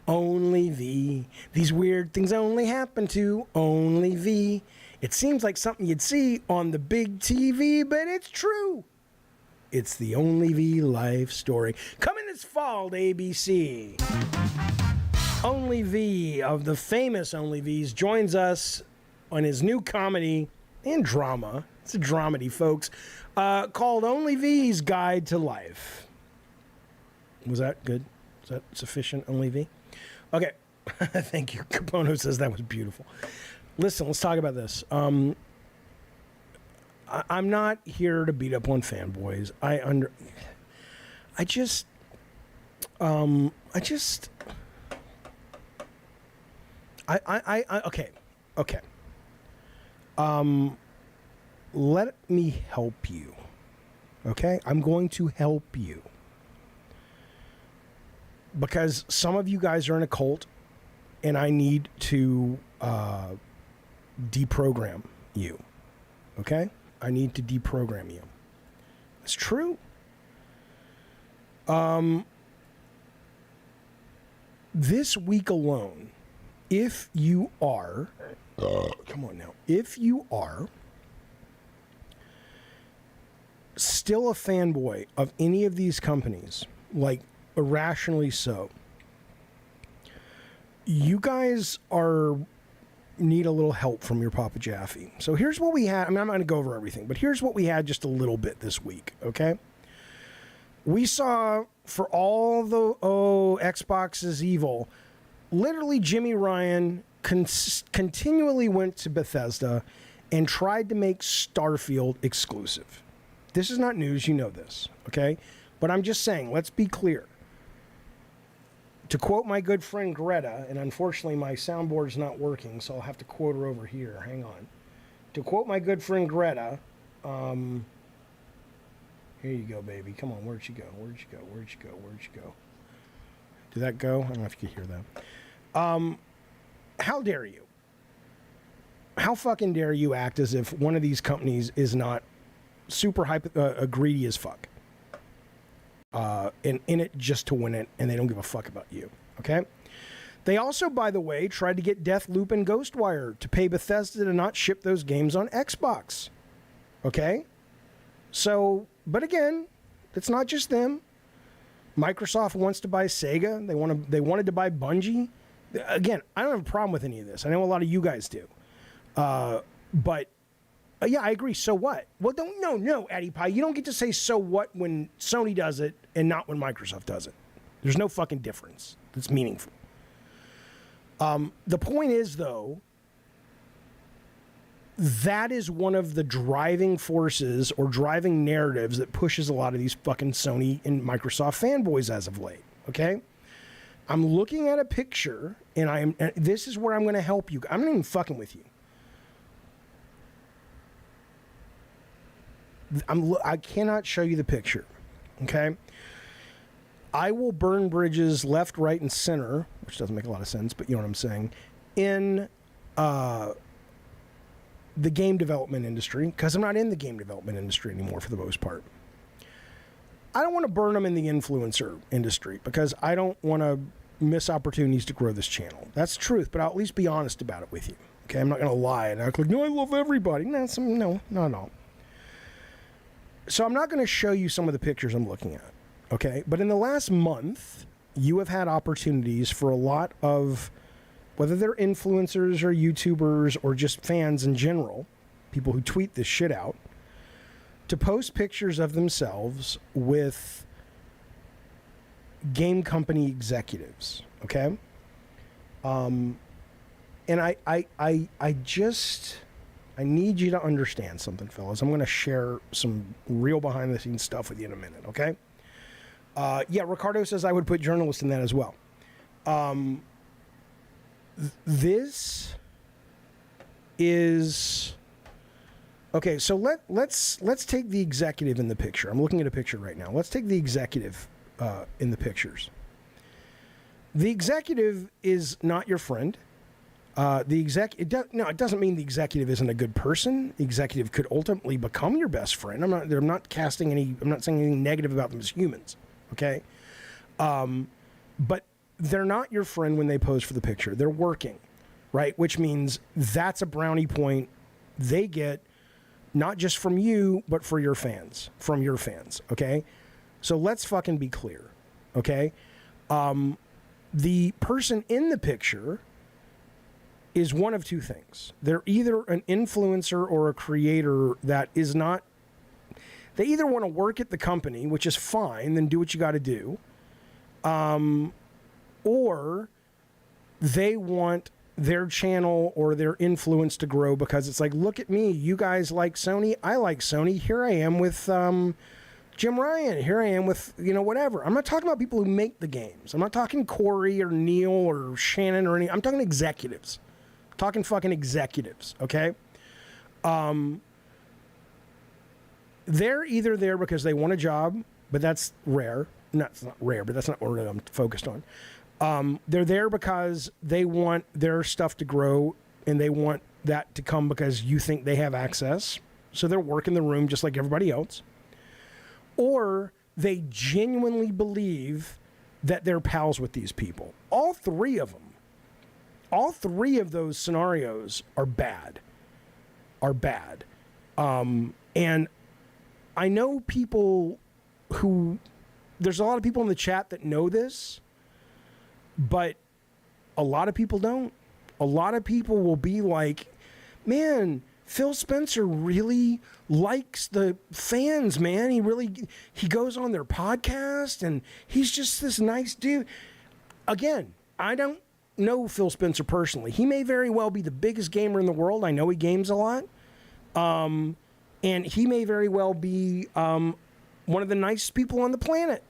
only V. These weird things only happen to only V. It seems like something you'd see on the big TV, but it's true. It's the Only V life story. Coming this fall to ABC. Only V of the famous Only V's joins us on his new comedy and drama. It's a dramedy, folks, called Only V's Guide to Life. Was that good? Is that sufficient, Only V? Okay. Thank you. Capono says that was beautiful. Listen, let's talk about this. I'm not here to beat up on fanboys. Okay. Let me help you. Okay? I'm going to help you. Because some of you guys are in a cult, and I need to deprogram you. Okay? I need to deprogram you. It's true. This week alone, if you are, come on now, if you are still a fanboy of any of these companies, like irrationally so, you guys need a little help from your Papa Jaffe. So here's what we had. I mean, I'm not going to go over everything, but here's what we had just a little bit this week, okay? We saw, for all the, Xbox is evil, literally Jimmy Ryan continually went to Bethesda and tried to make Starfield exclusive. This is not news, you know this, okay? But I'm just saying, let's be clear. To quote my good friend Greta, and unfortunately my soundboard's not working, so I'll have to quote her over here. Hang on. To quote my good friend Greta, here you go, baby. Come on, where'd you go? Where'd you go? Where'd you go? Where'd you go? Did that go? I don't know if you can hear that. How dare you? How fucking dare you act as if one of these companies is not super greedy as fuck? And in it just to win it, and they don't give a fuck about you, okay? They also, by the way, tried to get Deathloop and Ghostwire to pay Bethesda to not ship those games on Xbox, okay? So, but again, it's not just them. Microsoft wants to buy Sega. They wanted to buy Bungie. Again, I don't have a problem with any of this. I know a lot of you guys do. But yeah, I agree. So what? Well, no, Addy Pie. You don't get to say so what when Sony does it and not when Microsoft does it. There's no fucking difference that's meaningful. The point is, though, that is one of the driving forces or driving narratives that pushes a lot of these fucking Sony and Microsoft fanboys as of late, okay? I'm looking at a picture, and this is where I'm going to help you. I'm not even fucking with you. I cannot show you the picture, okay? I will burn bridges left, right, and center, which doesn't make a lot of sense, but you know what I'm saying, in the game development industry, because I'm not in the game development industry anymore for the most part. I don't want to burn them in the influencer industry because I don't want to miss opportunities to grow this channel. That's the truth, but I'll at least be honest about it with you. Okay, I'm not going to lie and act like, no, I love everybody. No, not at all. So I'm not going to show you some of the pictures I'm looking at, okay? But in the last month, you have had opportunities for a lot of, whether they're influencers or YouTubers or just fans in general, people who tweet this shit out, to post pictures of themselves with game company executives, okay? And I need you to understand something, fellas. I'm going to share some real behind-the-scenes stuff with you in a minute, okay? Yeah, Ricardo says I would put journalists in that as well. This is... Okay, so let's take the executive in the picture. I'm looking at a picture right now. Let's take the executive in the pictures. The executive is not your friend. It doesn't mean the executive isn't a good person. The executive could ultimately become your best friend. I'm not saying anything negative about them as humans. Okay, but they're not your friend when they pose for the picture. They're working, right? Which means that's a brownie point they get, not just from you, but from your fans. Okay, so let's fucking be clear. Okay, the person in the picture is one of two things. They're either an influencer or a creator that is not... They either want to work at the company, which is fine, then do what you got to do, or they want their channel or their influence to grow because it's like, look at me, you guys like Sony, I like Sony, here I am with Jim Ryan, here I am with, whatever. I'm not talking about people who make the games. I'm not talking Corey or Neil or Shannon or any. I'm talking executives. I'm talking fucking executives, okay? They're either there because they want a job, but that's rare. No, it's not rare, but that's not what I'm focused on. They're there because they want their stuff to grow and they want that to come because you think they have access. So they're working the room just like everybody else. Or they genuinely believe that they're pals with these people. All three of them. All three of those scenarios are bad. And I know people who... There's a lot of people in the chat that know this, but a lot of people don't. A lot of people will be like, man, Phil Spencer really likes the fans, man. He goes on their podcast and he's just this nice dude. Again, I don't know Phil Spencer personally. He may very well be the biggest gamer in the world. I know he games a lot. And he may very well be one of the nicest people on the planet.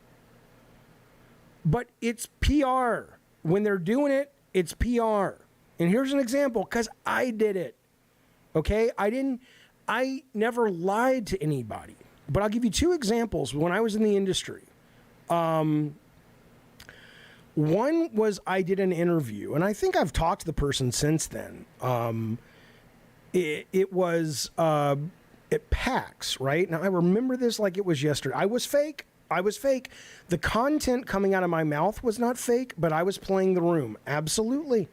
But it's PR. When they're doing it, it's PR. And here's an example, because I did it. Okay? I never lied to anybody. But I'll give you two examples when I was in the industry. One was I did an interview, and I think I've talked to the person since then. It was at PAX, right? Now, I remember this like it was yesterday. I was fake. The content coming out of my mouth was not fake, but I was playing the room. Absolutely.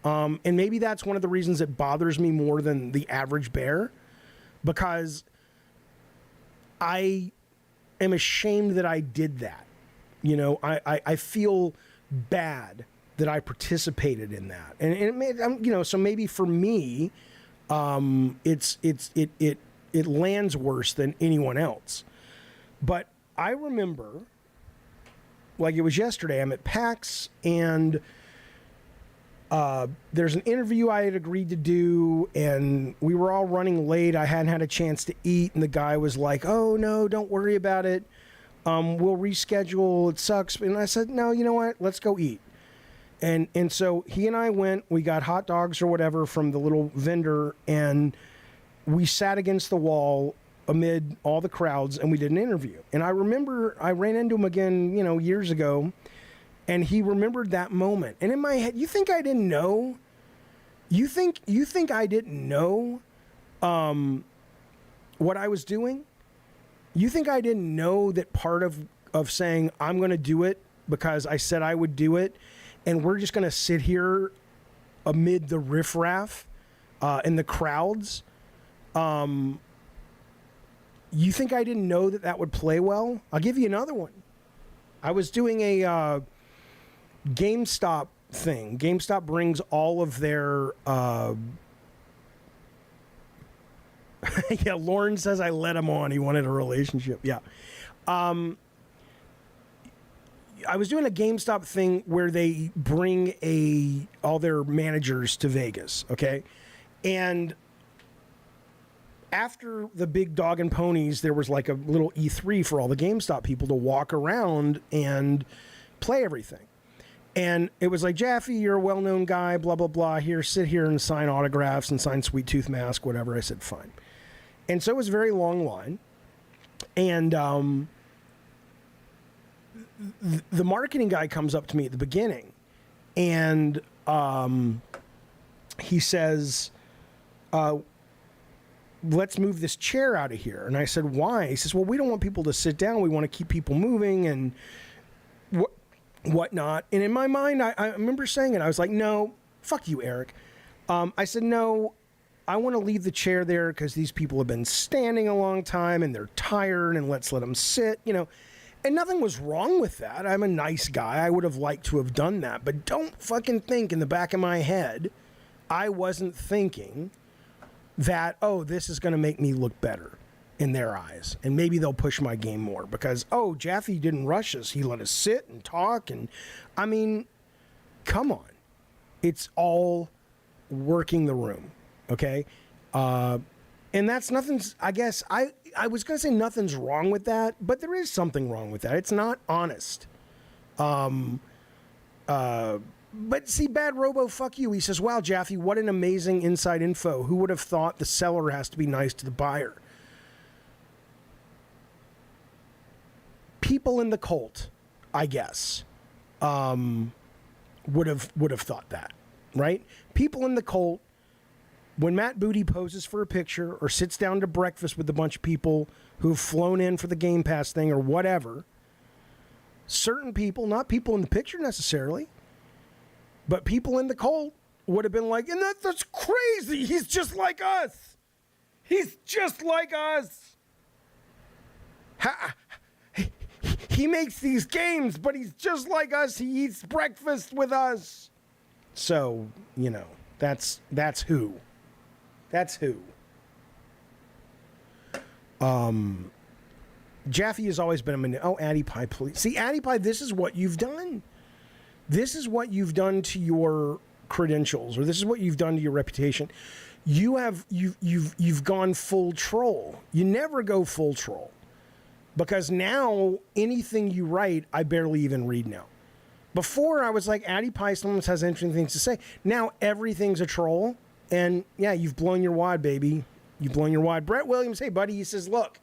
And maybe that's one of the reasons it bothers me more than the average bear, because I am ashamed that I did that. I feel bad that I participated in that. And it made, so maybe for me, it lands worse than anyone else. But I remember, like it was yesterday, I'm at PAX and there's an interview I had agreed to do, and we were all running late. I hadn't had a chance to eat, and the guy was like, "Oh no, don't worry about it. We'll reschedule. It sucks." And I said, "No, you know what? Let's go eat." And so he and I went. We got hot dogs or whatever from the little vendor, and we sat against the wall amid all the crowds, and we did an interview. And I remember I ran into him again, years ago. And he remembered that moment. And in my head, you think I didn't know? You think I didn't know what I was doing? You think I didn't know that part of saying I'm going to do it because I said I would do it, and we're just going to sit here amid the riffraff in the crowds? You think I didn't know that would play well? I'll give you another one. I was doing a GameStop thing. GameStop brings all of their yeah, Lauren says I let him on. He wanted a relationship. Yeah. I was doing a GameStop thing where they bring all their managers to Vegas, okay? And after the big dog and ponies, there was like a little E3 for all the GameStop people to walk around and play everything. And it was like, Jaffe, you're a well-known guy, blah, blah, blah. Here, sit here and sign autographs and sign Sweet Tooth Mask, whatever. I said, fine. And so it was a very long line. And the marketing guy comes up to me at the beginning. And he says, let's move this chair out of here. And I said, why? He says, well, we don't want people to sit down. We want to keep people moving and whatnot. And in my mind, I remember saying it. I was like, no, fuck you, Eric. I said, no, I want to leave the chair there because these people have been standing a long time and they're tired, and let's let them sit, And nothing was wrong with that. I'm a nice guy. I would have liked to have done that. But don't fucking think in the back of my head, I wasn't thinking that, oh, this is going to make me look better in their eyes, and maybe they'll push my game more because, oh, Jaffe didn't rush us. He let us sit and talk, and I mean, come on. It's all working the room, okay? And that's nothing's, I guess, I was going to say nothing's wrong with that, but there is something wrong with that. It's not honest. But see, Bad Robo, fuck you. He says, wow, Jaffe, what an amazing inside info. Who would have thought the seller has to be nice to the buyer? People in the cult, I guess, would have thought that, right? People in the cult, when Matt Booty poses for a picture or sits down to breakfast with a bunch of people who've flown in for the Game Pass thing or whatever, certain people, not people in the picture necessarily, but people in the cult would have been like, and that's crazy. He's just like us. He's just like us. He makes these games, but he's just like us. He eats breakfast with us. So, you know, that's who. That's who. Jaffe has always been a Addie Pie, please. See, Addie Pie, this is what you've done. This is what you've done to your credentials, or this is what you've done to your reputation. You've gone full troll. You never go full troll, because now anything you write, I barely even read now. Before I was like, Addie Pie sometimes has interesting things to say. Now everything's a troll, and yeah, you've blown your wad, baby. You've blown your wad. Brett Williams, hey buddy, he says, look,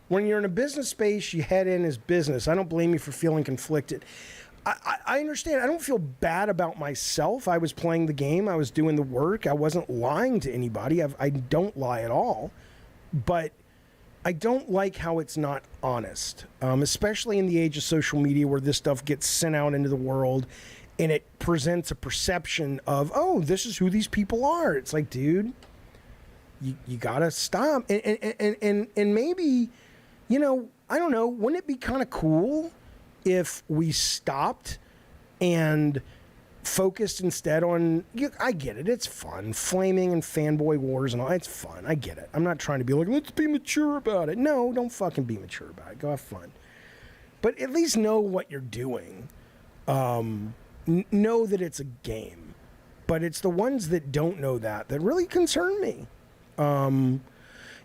when you're in a business space, you head in as business. I don't blame you for feeling conflicted. I understand. I don't feel bad about myself. I was playing the game. I was doing the work. I wasn't lying to anybody. I don't lie at all. But I don't like how it's not honest, especially in the age of social media where this stuff gets sent out into the world and it presents a perception of, oh, this is who these people are. It's like, dude, you got to stop. And maybe, you know, I don't know, wouldn't it be kind of cool if we stopped and focused instead on, I get it, it's fun, flaming and fanboy wars and all, it's fun, I get it. I'm not trying to be like, let's be mature about it. No, don't fucking be mature about it. Go have fun. But at least know what you're doing. Know that it's a game. But it's the ones that don't know that really concern me.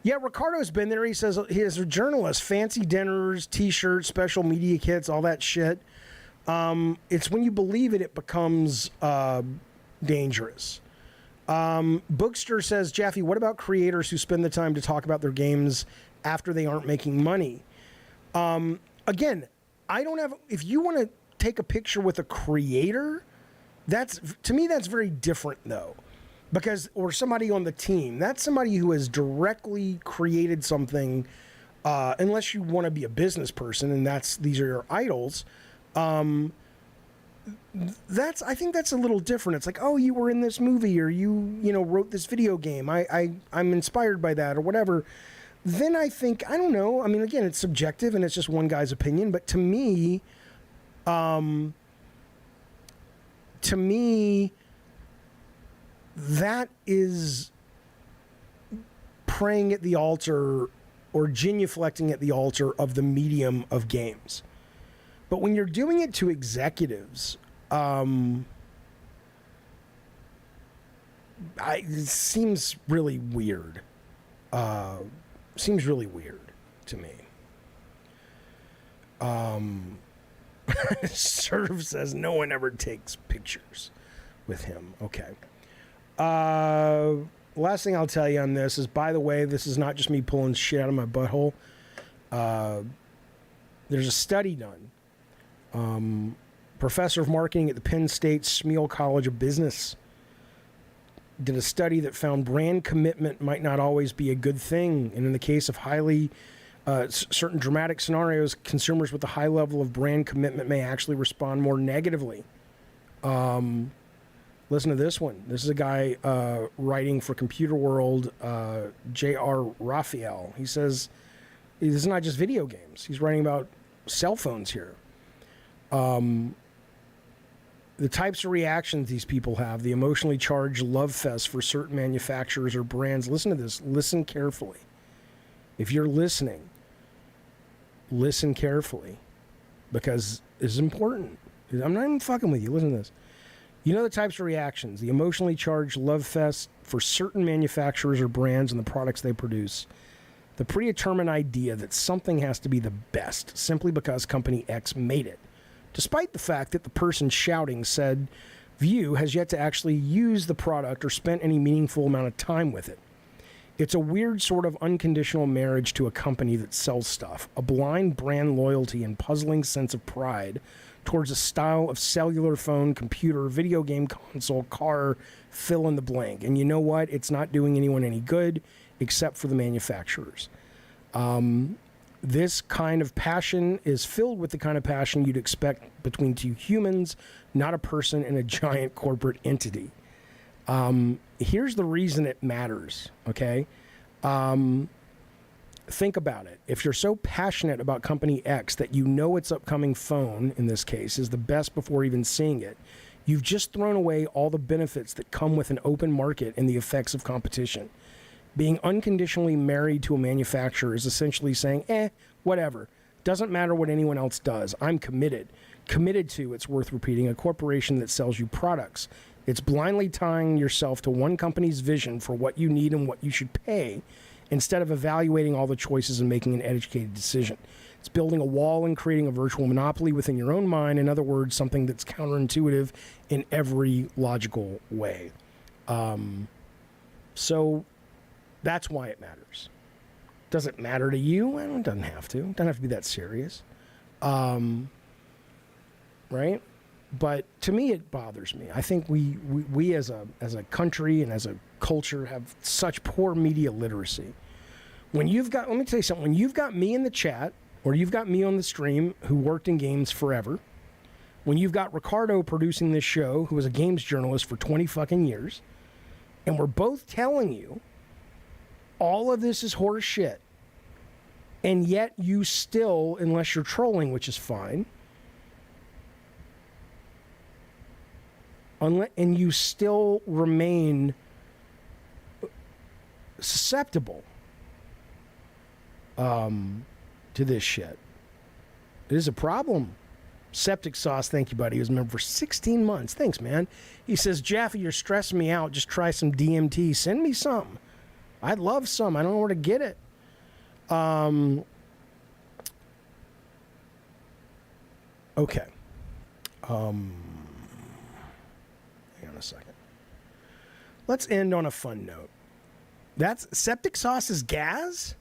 Yeah, Ricardo's been there. He says he is a journalist. Fancy dinners, T-shirts, special media kits, all that shit. It's when you believe it becomes dangerous. Bookster says, Jaffe, what about creators who spend the time to talk about their games after they aren't making money? Again, I don't have... If you want to take a picture with a creator, to me, that's very different, though. Or somebody on the team. That's somebody who has directly created something, unless you want to be a business person and these are your idols. I think that's a little different. It's like, oh, you were in this movie, or you wrote this video game. I'm inspired by that, or whatever. Then I think, I don't know. I mean, again, it's subjective and it's just one guy's opinion. But to me, that is praying at the altar or genuflecting at the altar of the medium of games. But when you're doing it to executives, it seems really weird. Seems really weird to me. Serve says no one ever takes pictures with him. Okay. Last thing I'll tell you on this is, by the way, this is not just me pulling shit out of my butthole. There's a study done. Professor of marketing at the Penn State Smeal College of Business did a study that found brand commitment might not always be a good thing. And in the case of certain dramatic scenarios, consumers with a high level of brand commitment may actually respond more negatively. Listen to this one. This is a guy writing for Computer World, J.R. Raphael. He says, this is not just video games. He's writing about cell phones here. The types of reactions these people have, the emotionally charged love fest for certain manufacturers or brands. Listen to this. Listen carefully. If you're listening, listen carefully, because this is important. I'm not even fucking with you. Listen to this. You know the types of reactions, the emotionally charged love fest for certain manufacturers or brands and the products they produce. The predetermined idea that something has to be the best simply because company X made it, despite the fact that the person shouting said view has yet to actually use the product or spent any meaningful amount of time with it. It's a weird sort of unconditional marriage to a company that sells stuff, a blind brand loyalty and puzzling sense of pride towards a style of cellular phone, computer, video game console, car, fill in the blank. And you know what? It's not doing anyone any good except for the manufacturers. This kind of passion is filled with the kind of passion you'd expect between two humans, not a person and a giant corporate entity. Here's the reason it matters, okay? Think about it. If you're so passionate about company X that you know its upcoming phone, in this case, is the best before even seeing it, you've just thrown away all the benefits that come with an open market and the effects of competition. Being unconditionally married to a manufacturer is essentially saying, whatever. Doesn't matter what anyone else does. I'm committed. Committed to, it's worth repeating, a corporation that sells you products. It's blindly tying yourself to one company's vision for what you need and what you should pay, instead of evaluating all the choices and making an educated decision. It's building a wall and creating a virtual monopoly within your own mind. In other words, something that's counterintuitive in every logical way. So that's why it matters. Does it matter to you? Well, it doesn't have to. It doesn't have to be that serious. Right? But to me, it bothers me. I think we as a country and as a culture have such poor media literacy. When you've got, let me tell you something, when you've got me in the chat, or you've got me on the stream who worked in games forever, when you've got Ricardo producing this show, who was a games journalist for 20 fucking years, and we're both telling you all of this is horse shit, and yet you still, unless you're trolling, which is fine, and you still remain susceptible to this shit. It is a problem. Septic Sauce, thank you, buddy. He was a member for 16 months. Thanks, man. He says, Jaffe, you're stressing me out. Just try some DMT. Send me some. I'd love some. I don't know where to get it. Okay. Hang on a second. Let's end on a fun note. That's Septic Sauce's Gaz?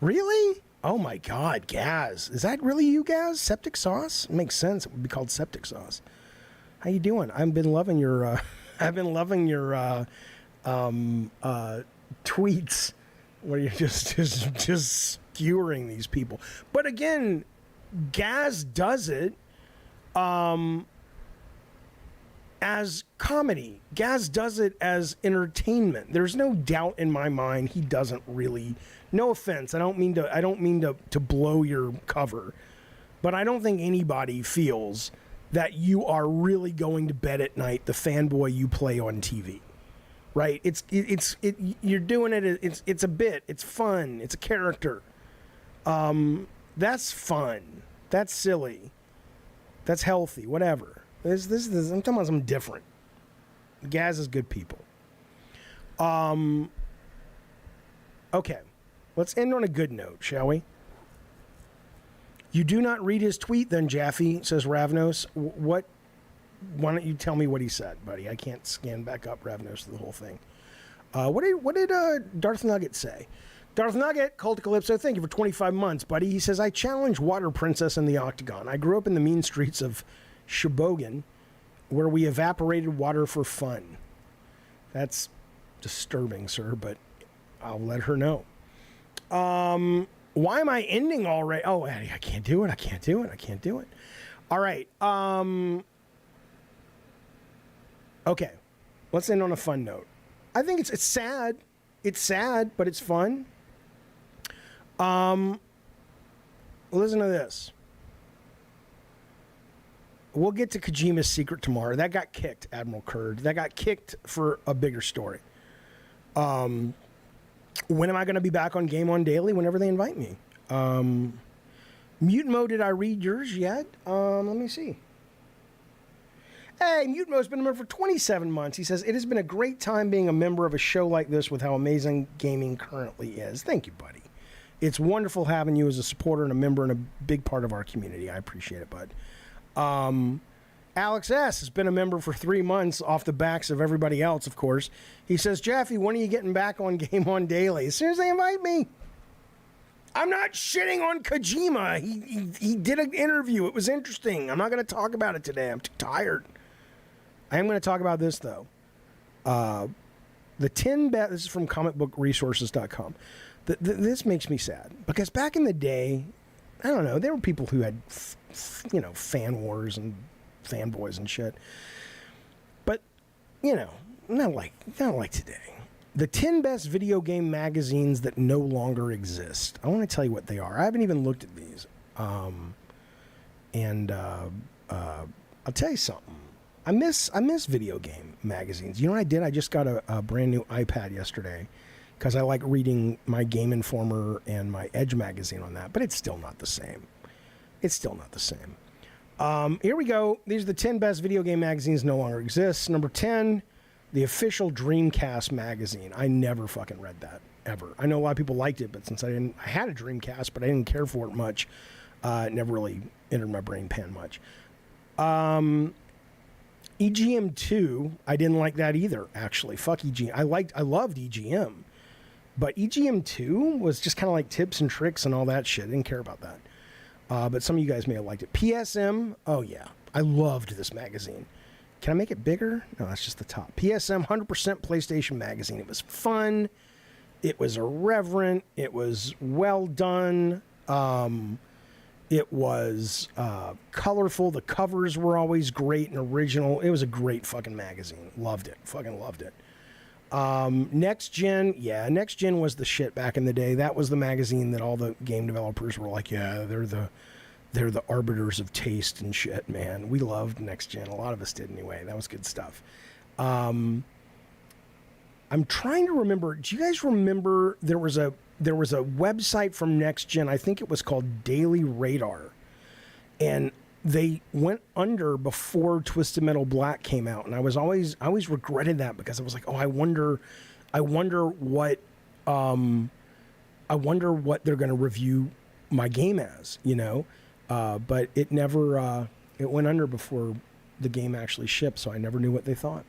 Really? Oh my God, Gaz. Is that really you, Gaz? Septic Sauce? It makes sense. It would be called Septic Sauce. How you doing? I've been loving your tweets where you're just skewering these people. But again, Gaz does it as comedy. Gaz does it as entertainment. There's no doubt in my mind he doesn't really. No offense, I don't mean to blow your cover, but I don't think anybody feels that you are really going to bed at night the fanboy you play on TV. Right? You're doing it. It's a bit. It's fun. It's a character. That's fun. That's silly. That's healthy. Whatever. I'm talking about something different. Gaz is good people. Okay. Let's end on a good note, shall we? You do not read his tweet, then, Jaffe, says Ravnos. Why don't you tell me what he said, buddy? I can't scan back up Ravnos to the whole thing. What did Darth Nugget say? Darth Nugget, Cult Calypso, thank you for 25 months, buddy. He says, I challenge Water Princess in the Octagon. I grew up in the mean streets of Shebogan, where we evaporated water for fun. That's disturbing, sir, but I'll let her know. Why am I ending already? Oh, I can't do it. I can't do it. All right. Okay. Let's end on a fun note. I think it's sad. It's sad, but it's fun. Listen to this. We'll get to Kojima's secret tomorrow. That got kicked, Admiral Kurd. That got kicked for a bigger story. When am I going to be back on Game On Daily? Whenever they invite me. Mutant Mode, did I read yours yet? Let me see. Hey, Mutmo's been a member for 27 months. He says, it has been a great time being a member of a show like this with how amazing gaming currently is. Thank you, buddy. It's wonderful having you as a supporter and a member and a big part of our community. I appreciate it, bud. Alex S. has been a member for 3 months off the backs of everybody else, of course. He says, Jaffe, when are you getting back on Game On Daily? As soon as they invite me. I'm not shitting on Kojima. He did an interview. It was interesting. I'm not going to talk about it today. I'm too tired. I am going to talk about this, though. The 10 best... This is from comicbookresources.com. This makes me sad. Because back in the day, I don't know, there were people who had, fan wars and fanboys and shit. But, not like today. The 10 best video game magazines that no longer exist. I want to tell you what they are. I haven't even looked at these. I'll tell you something. I miss video game magazines. You know what I did? I just got a brand new iPad yesterday because I like reading my Game Informer and my Edge magazine on that, but it's still not the same. Here we go. These are the 10 best video game magazines no longer exist. Number 10, the official Dreamcast magazine. I never fucking read that, ever. I know a lot of people liked it, but since I had a Dreamcast, but I didn't care for it much, it never really entered my brain pan much. EGM2, I didn't like that either, actually. Fuck EGM. I loved EGM. But EGM2 was just kind of like tips and tricks and all that shit. I didn't care about that. But some of you guys may have liked it. PSM, oh yeah. I loved this magazine. Can I make it bigger? No, that's just the top. PSM, 100% PlayStation magazine. It was fun. It was irreverent. It was well done. It was colorful. The covers were always great and original. It was a great fucking magazine. Loved it. Fucking loved it. Next Gen, Next Gen was the shit back in the day. That was the magazine that all the game developers were like, yeah, they're the arbiters of taste and shit, man. We loved Next Gen. A lot of us did anyway. That was good stuff. I'm trying to remember. Do you guys remember there was a website from Next Gen? I think it was called Daily Radar, and they went under before Twisted Metal Black came out, and I always regretted that because I was like, oh, I wonder what they're going to review my game as, but it never it went under before the game actually shipped, so I never knew what they thought.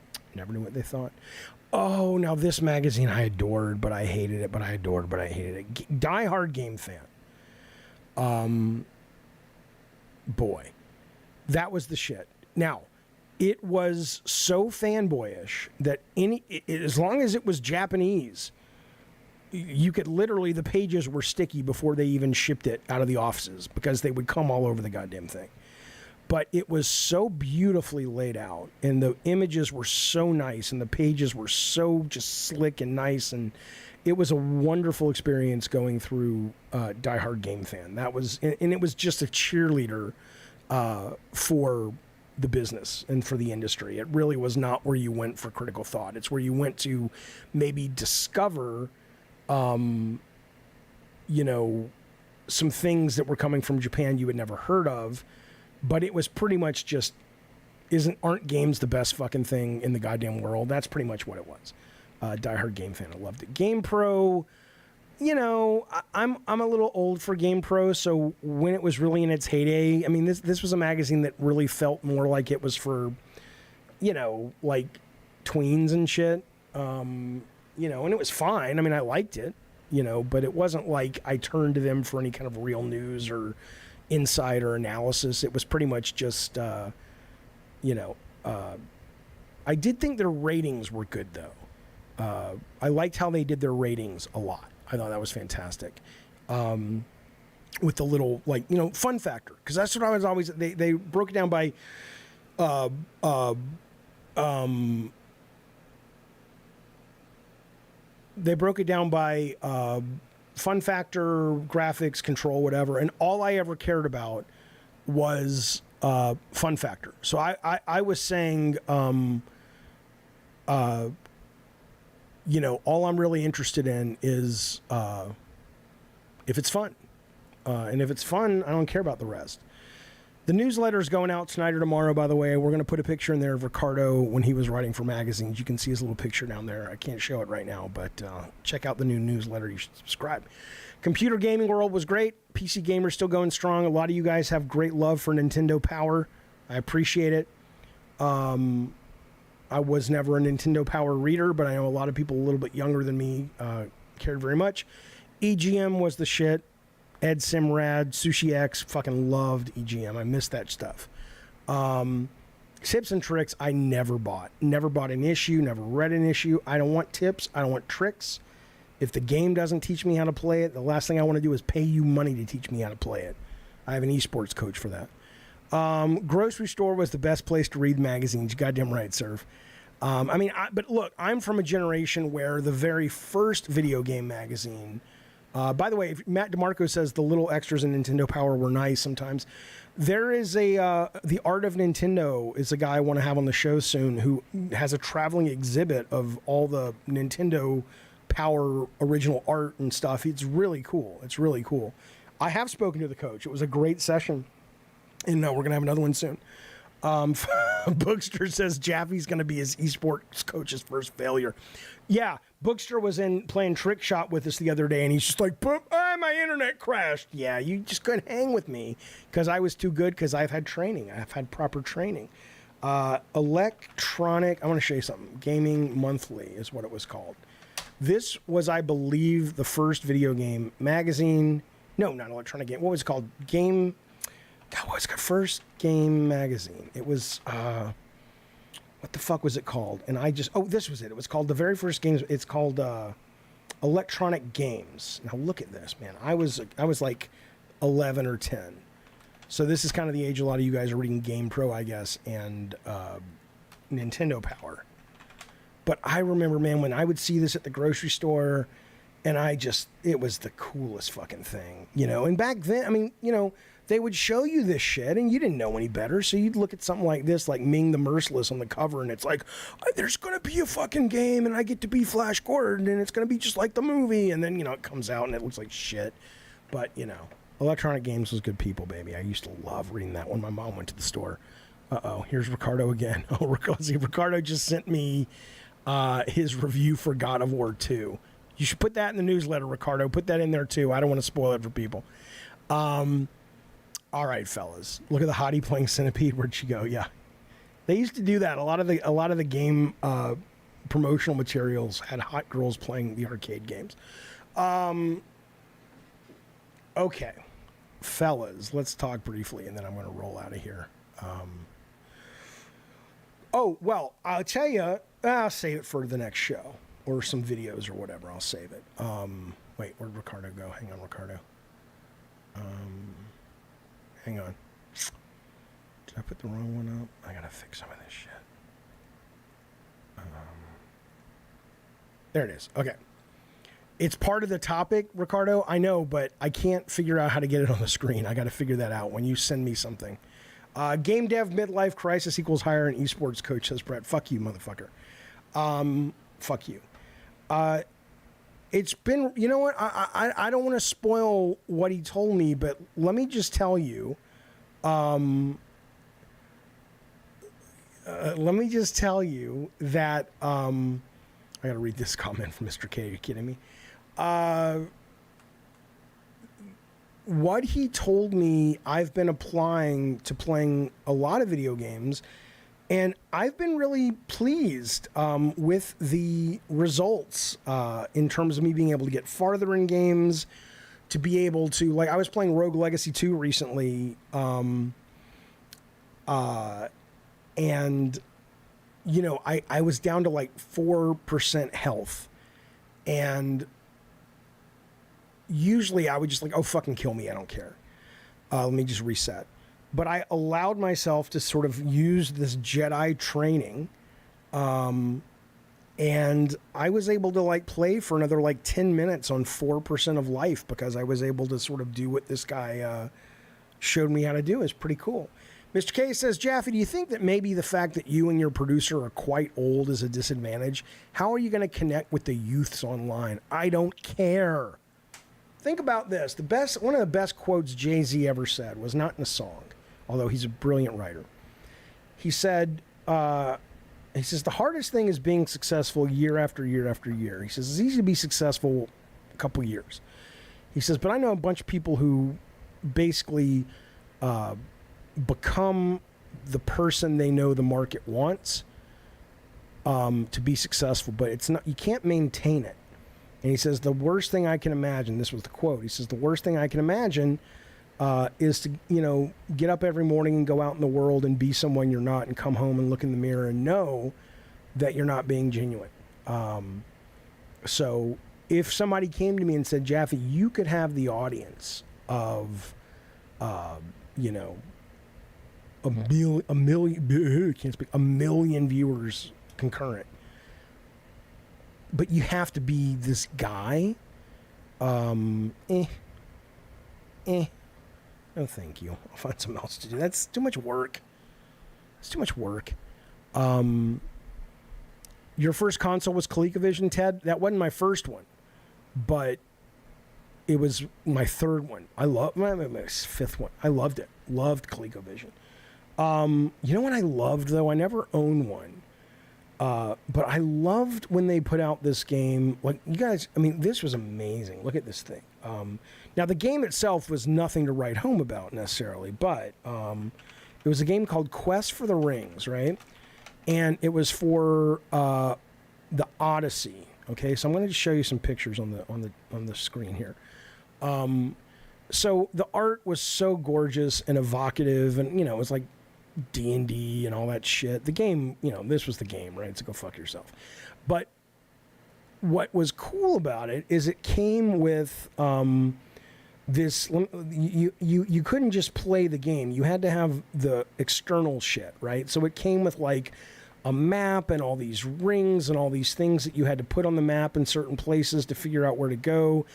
Oh, now this magazine I adored, but I hated it, but I adored, but I hated it. Die Hard Game Fan. Boy, that was the shit. Now, it was so fanboyish that as long as it was Japanese, you could literally, the pages were sticky before they even shipped it out of the offices because they would come all over the goddamn thing. But it was so beautifully laid out, and the images were so nice, and the pages were so just slick and nice, and it was a wonderful experience going through Die Hard Game Fan. That was, and it was just a cheerleader for the business and for the industry. It really was not where you went for critical thought. It's where you went to maybe discover, some things that were coming from Japan you had never heard of. But it was pretty much just, aren't games the best fucking thing in the goddamn world? That's pretty much what it was. Die Hard Game Fan, I loved it. Game Pro, I'm a little old for Game Pro, so when it was really in its heyday, I mean, this was a magazine that really felt more like it was for, like tweens and shit. And it was fine. I mean, I liked it, but it wasn't like I turned to them for any kind of real news or insider analysis. It was pretty much just, I did think their ratings were good, though. I liked how they did their ratings a lot. I thought that was fantastic. With the little, fun factor, because that's what I was always, they broke it down by, fun factor, graphics, control, whatever, and all I ever cared about was fun factor. So I was saying, all I'm really interested in is if it's fun. And if it's fun, I don't care about the rest. The newsletter's going out tonight or tomorrow, by the way. We're going to put a picture in there of Ricardo when he was writing for magazines. You can see his little picture down there. I can't show it right now, but check out the new newsletter. You should subscribe. Computer Gaming World was great. PC Gamer's still going strong. A lot of you guys have great love for Nintendo Power. I appreciate it. I was never a Nintendo Power reader, but I know a lot of people a little bit younger than me cared very much. EGM was the shit. Ed Simrad, Sushi X, fucking loved EGM. I missed that stuff. Tips and tricks, I never bought. Never bought an issue, never read an issue. I don't want tips. I don't want tricks. If the game doesn't teach me how to play it, the last thing I want to do is pay you money to teach me how to play it. I have an esports coach for that. Grocery store was the best place to read magazines. Goddamn right, Serve. But look, I'm from a generation where the very first video game magazine... by the way, if Matt DeMarco says the little extras in Nintendo Power were nice sometimes. There is The Art of Nintendo is a guy I want to have on the show soon who has a traveling exhibit of all the Nintendo Power original art and stuff. It's really cool. It's really cool. I have spoken to the coach. It was a great session. And we're going to have another one soon. Bookster says Jaffe's going to be his esports coach's first failure. Yeah, Bookster was in playing Trick Shot with us the other day, and he's just like, my internet crashed. Yeah, you just couldn't hang with me because I was too good because I've had training. I've had proper training. Electronic, I want to show you something. Gaming Monthly is what it was called. This was, I believe, the first video game magazine. No, not electronic game. What was it called? What was it? First game magazine. It was, what the fuck was it called? And this was it. It was called the very first games. It's called Electronic Games. Now look at this, man. I was like 11 or 10. So this is kind of the age a lot of you guys are reading Game Pro, I guess, and Nintendo Power. But I remember, man, when I would see this at the grocery store, and it was the coolest fucking thing, And back then, they would show you this shit, and you didn't know any better, so you'd look at something like this, like Ming the Merciless on the cover, and it's like, there's going to be a fucking game, and I get to be Flash Gordon, and it's going to be just like the movie, and then, it comes out, and it looks like shit. But, Electronic Games was good people, baby. I used to love reading that when my mom went to the store. Uh-oh, here's Ricardo again. Ricardo just sent me his review for God of War 2. You should put that in the newsletter, Ricardo. Put that in there, too. I don't want to spoil it for people. All right, fellas. Look at the hottie playing Centipede. Where'd she go? Yeah. They used to do that. A lot of the game promotional materials had hot girls playing the arcade games. Okay. Fellas, let's talk briefly, and then I'm going to roll out of here. I'll tell you, I'll save it for the next show or some videos or whatever. I'll save it. Wait, where'd Ricardo go? Hang on, Ricardo. Hang on. Did I put the wrong one up? I gotta fix some of this shit. There it is. Okay. It's part of the topic, Ricardo. I know, but I can't figure out how to get it on the screen. I gotta figure that out when you send me something. Game dev midlife crisis equals hire an esports coach, says Brett. Fuck you, motherfucker. Fuck you. It's been, you know what? I don't want to spoil what he told me, but let me just tell you. Let me just tell you that I got to read this comment from Mr. K. Are you kidding me? What he told me, I've been applying to playing a lot of video games. And I've been really pleased with the results in terms of me being able to get farther in games, to be able to, like, I was playing Rogue Legacy 2 recently, and, I was down to like 4% health. And usually I would just like, oh, fucking kill me, I don't care. Let me just reset. But I allowed myself to sort of use this Jedi training. And I was able to like play for another like 10 minutes on 4% of life because I was able to sort of do what this guy showed me how to do. It's pretty cool. Mr. K says, Jaffe, do you think that maybe the fact that you and your producer are quite old is a disadvantage? How are you going to connect with the youths online? I don't care. Think about this. One of the best quotes Jay-Z ever said was not in a song. although he's a brilliant writer. He said, the hardest thing is being successful year after year after year. He says, it's easy to be successful a couple years. He says, but I know a bunch of people who basically become the person they know the market wants to be successful, but it's not, you can't maintain it. And he says, the worst thing I can imagine, this was the quote, he says, the worst thing I can imagine is to, get up every morning and go out in the world and be someone you're not and come home and look in the mirror and know that you're not being genuine. So if somebody came to me and said, Jaffe, you could have the audience of, a million viewers concurrent, but you have to be this guy, no, thank you. I'll find something else to do. That's too much work. It's too much work. Your first console was ColecoVision, Ted? That wasn't my first one, but it was my third one. I love my fifth one. I loved it. Loved ColecoVision. You know what I loved, though? I never owned one. But I loved when they put out this game. Like, you guys, this was amazing. Look at this thing. Now, the game itself was nothing to write home about necessarily, but it was a game called Quest for the Rings, right? And it was for the Odyssey. Okay, so I'm going to just show you some pictures on the screen here. So the art was so gorgeous and evocative, and it was like D&D and all that shit. The game, this was the game, right? So go fuck yourself. But what was cool about it is it came with this. You couldn't just play the game. You had to have the external shit, right? So it came with like a map and all these rings and all these things that you had to put on the map in certain places to figure out where to go.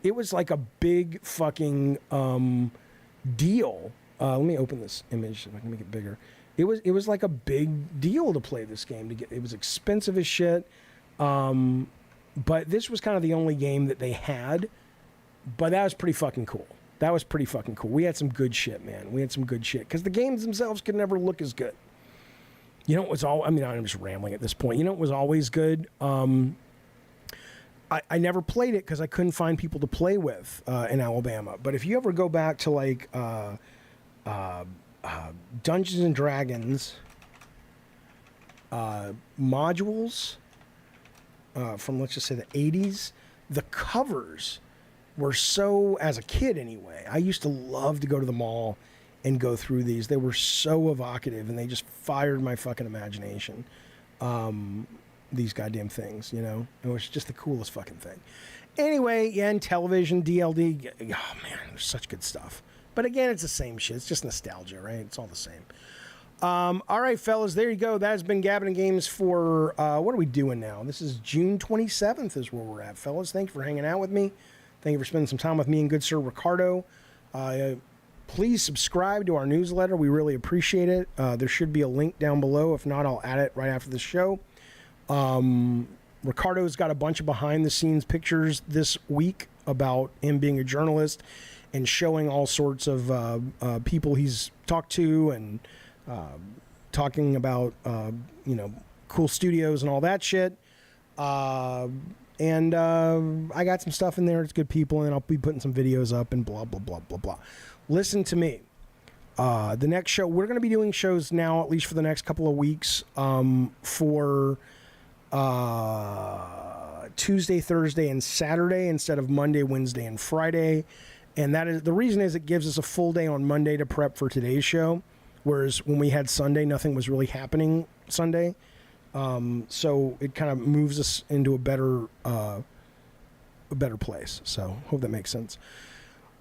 It was like a big fucking deal. Let me open this image so I can make it bigger. It was like a big deal to play this game. It was expensive as shit. But this was kind of the only game that they had. But that was pretty fucking cool. We had some good shit, man. We had some good shit. Because the games themselves could never look as good. It was all... I'm just rambling at this point. It was always good. I never played it because I couldn't find people to play with in Alabama. But if you ever go back to, like... Dungeons and Dragons modules from, let's just say, the 80s, the covers were so, as a kid anyway, I used to love to go to the mall and go through these. They were so evocative and they just fired my fucking imagination. These goddamn things, it was just the coolest fucking thing. Anyway, yeah, and television, DLD, oh man, there's such good stuff. But again, it's the same shit. It's just nostalgia, right? It's all the same. All right, fellas, there you go. That has been Gabbin' Games for, what are we doing now? This is June 27th is where we're at, fellas. Thank you for hanging out with me. Thank you for spending some time with me and good sir Ricardo. Please subscribe to our newsletter. We really appreciate it. There should be a link down below. If not, I'll add it right after the show. Ricardo's got a bunch of behind-the-scenes pictures this week about him being a journalist and showing all sorts of people he's talked to and talking about, cool studios and all that shit. And I got some stuff in there. It's good people, and I'll be putting some videos up and blah, blah, blah, blah, blah. Listen to me. The next show, we're going to be doing shows now, at least for the next couple of weeks, for Tuesday, Thursday, and Saturday instead of Monday, Wednesday, and Friday. And that is the reason is it gives us a full day on Monday to prep for today's show, whereas when we had Sunday, nothing was really happening Sunday. So it kind of moves us into a better place. So hope that makes sense.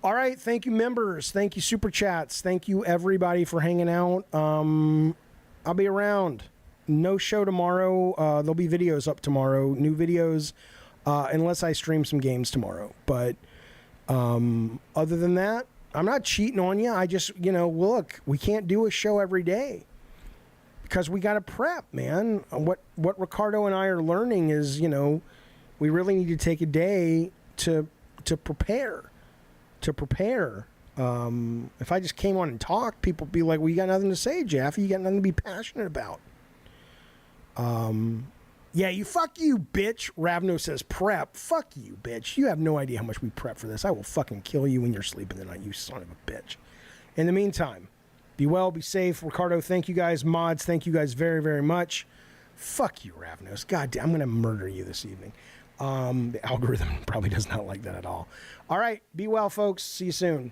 All right, thank you, members. Thank you, super chats. Thank you, everybody, for hanging out. I'll be around. No show tomorrow. There'll be videos up tomorrow, new videos, unless I stream some games tomorrow. But other than that, I'm not cheating on you. I just, look, we can't do a show every day because we got to prep, man. What Ricardo and I are learning is, we really need to take a day to prepare. If I just came on and talked, people would be like, well, you got nothing to say, Jaffe. You got nothing to be passionate about. Yeah, fuck you, bitch. Ravno says prep. Fuck you, bitch. You have no idea how much we prep for this. I will fucking kill you when you're sleeping tonight, you son of a bitch. In the meantime, be well, be safe. Ricardo, thank you guys. Mods, thank you guys very, very much. Fuck you, Ravnos. God damn, I'm going to murder you this evening. The algorithm probably does not like that at all. All right, be well, folks. See you soon.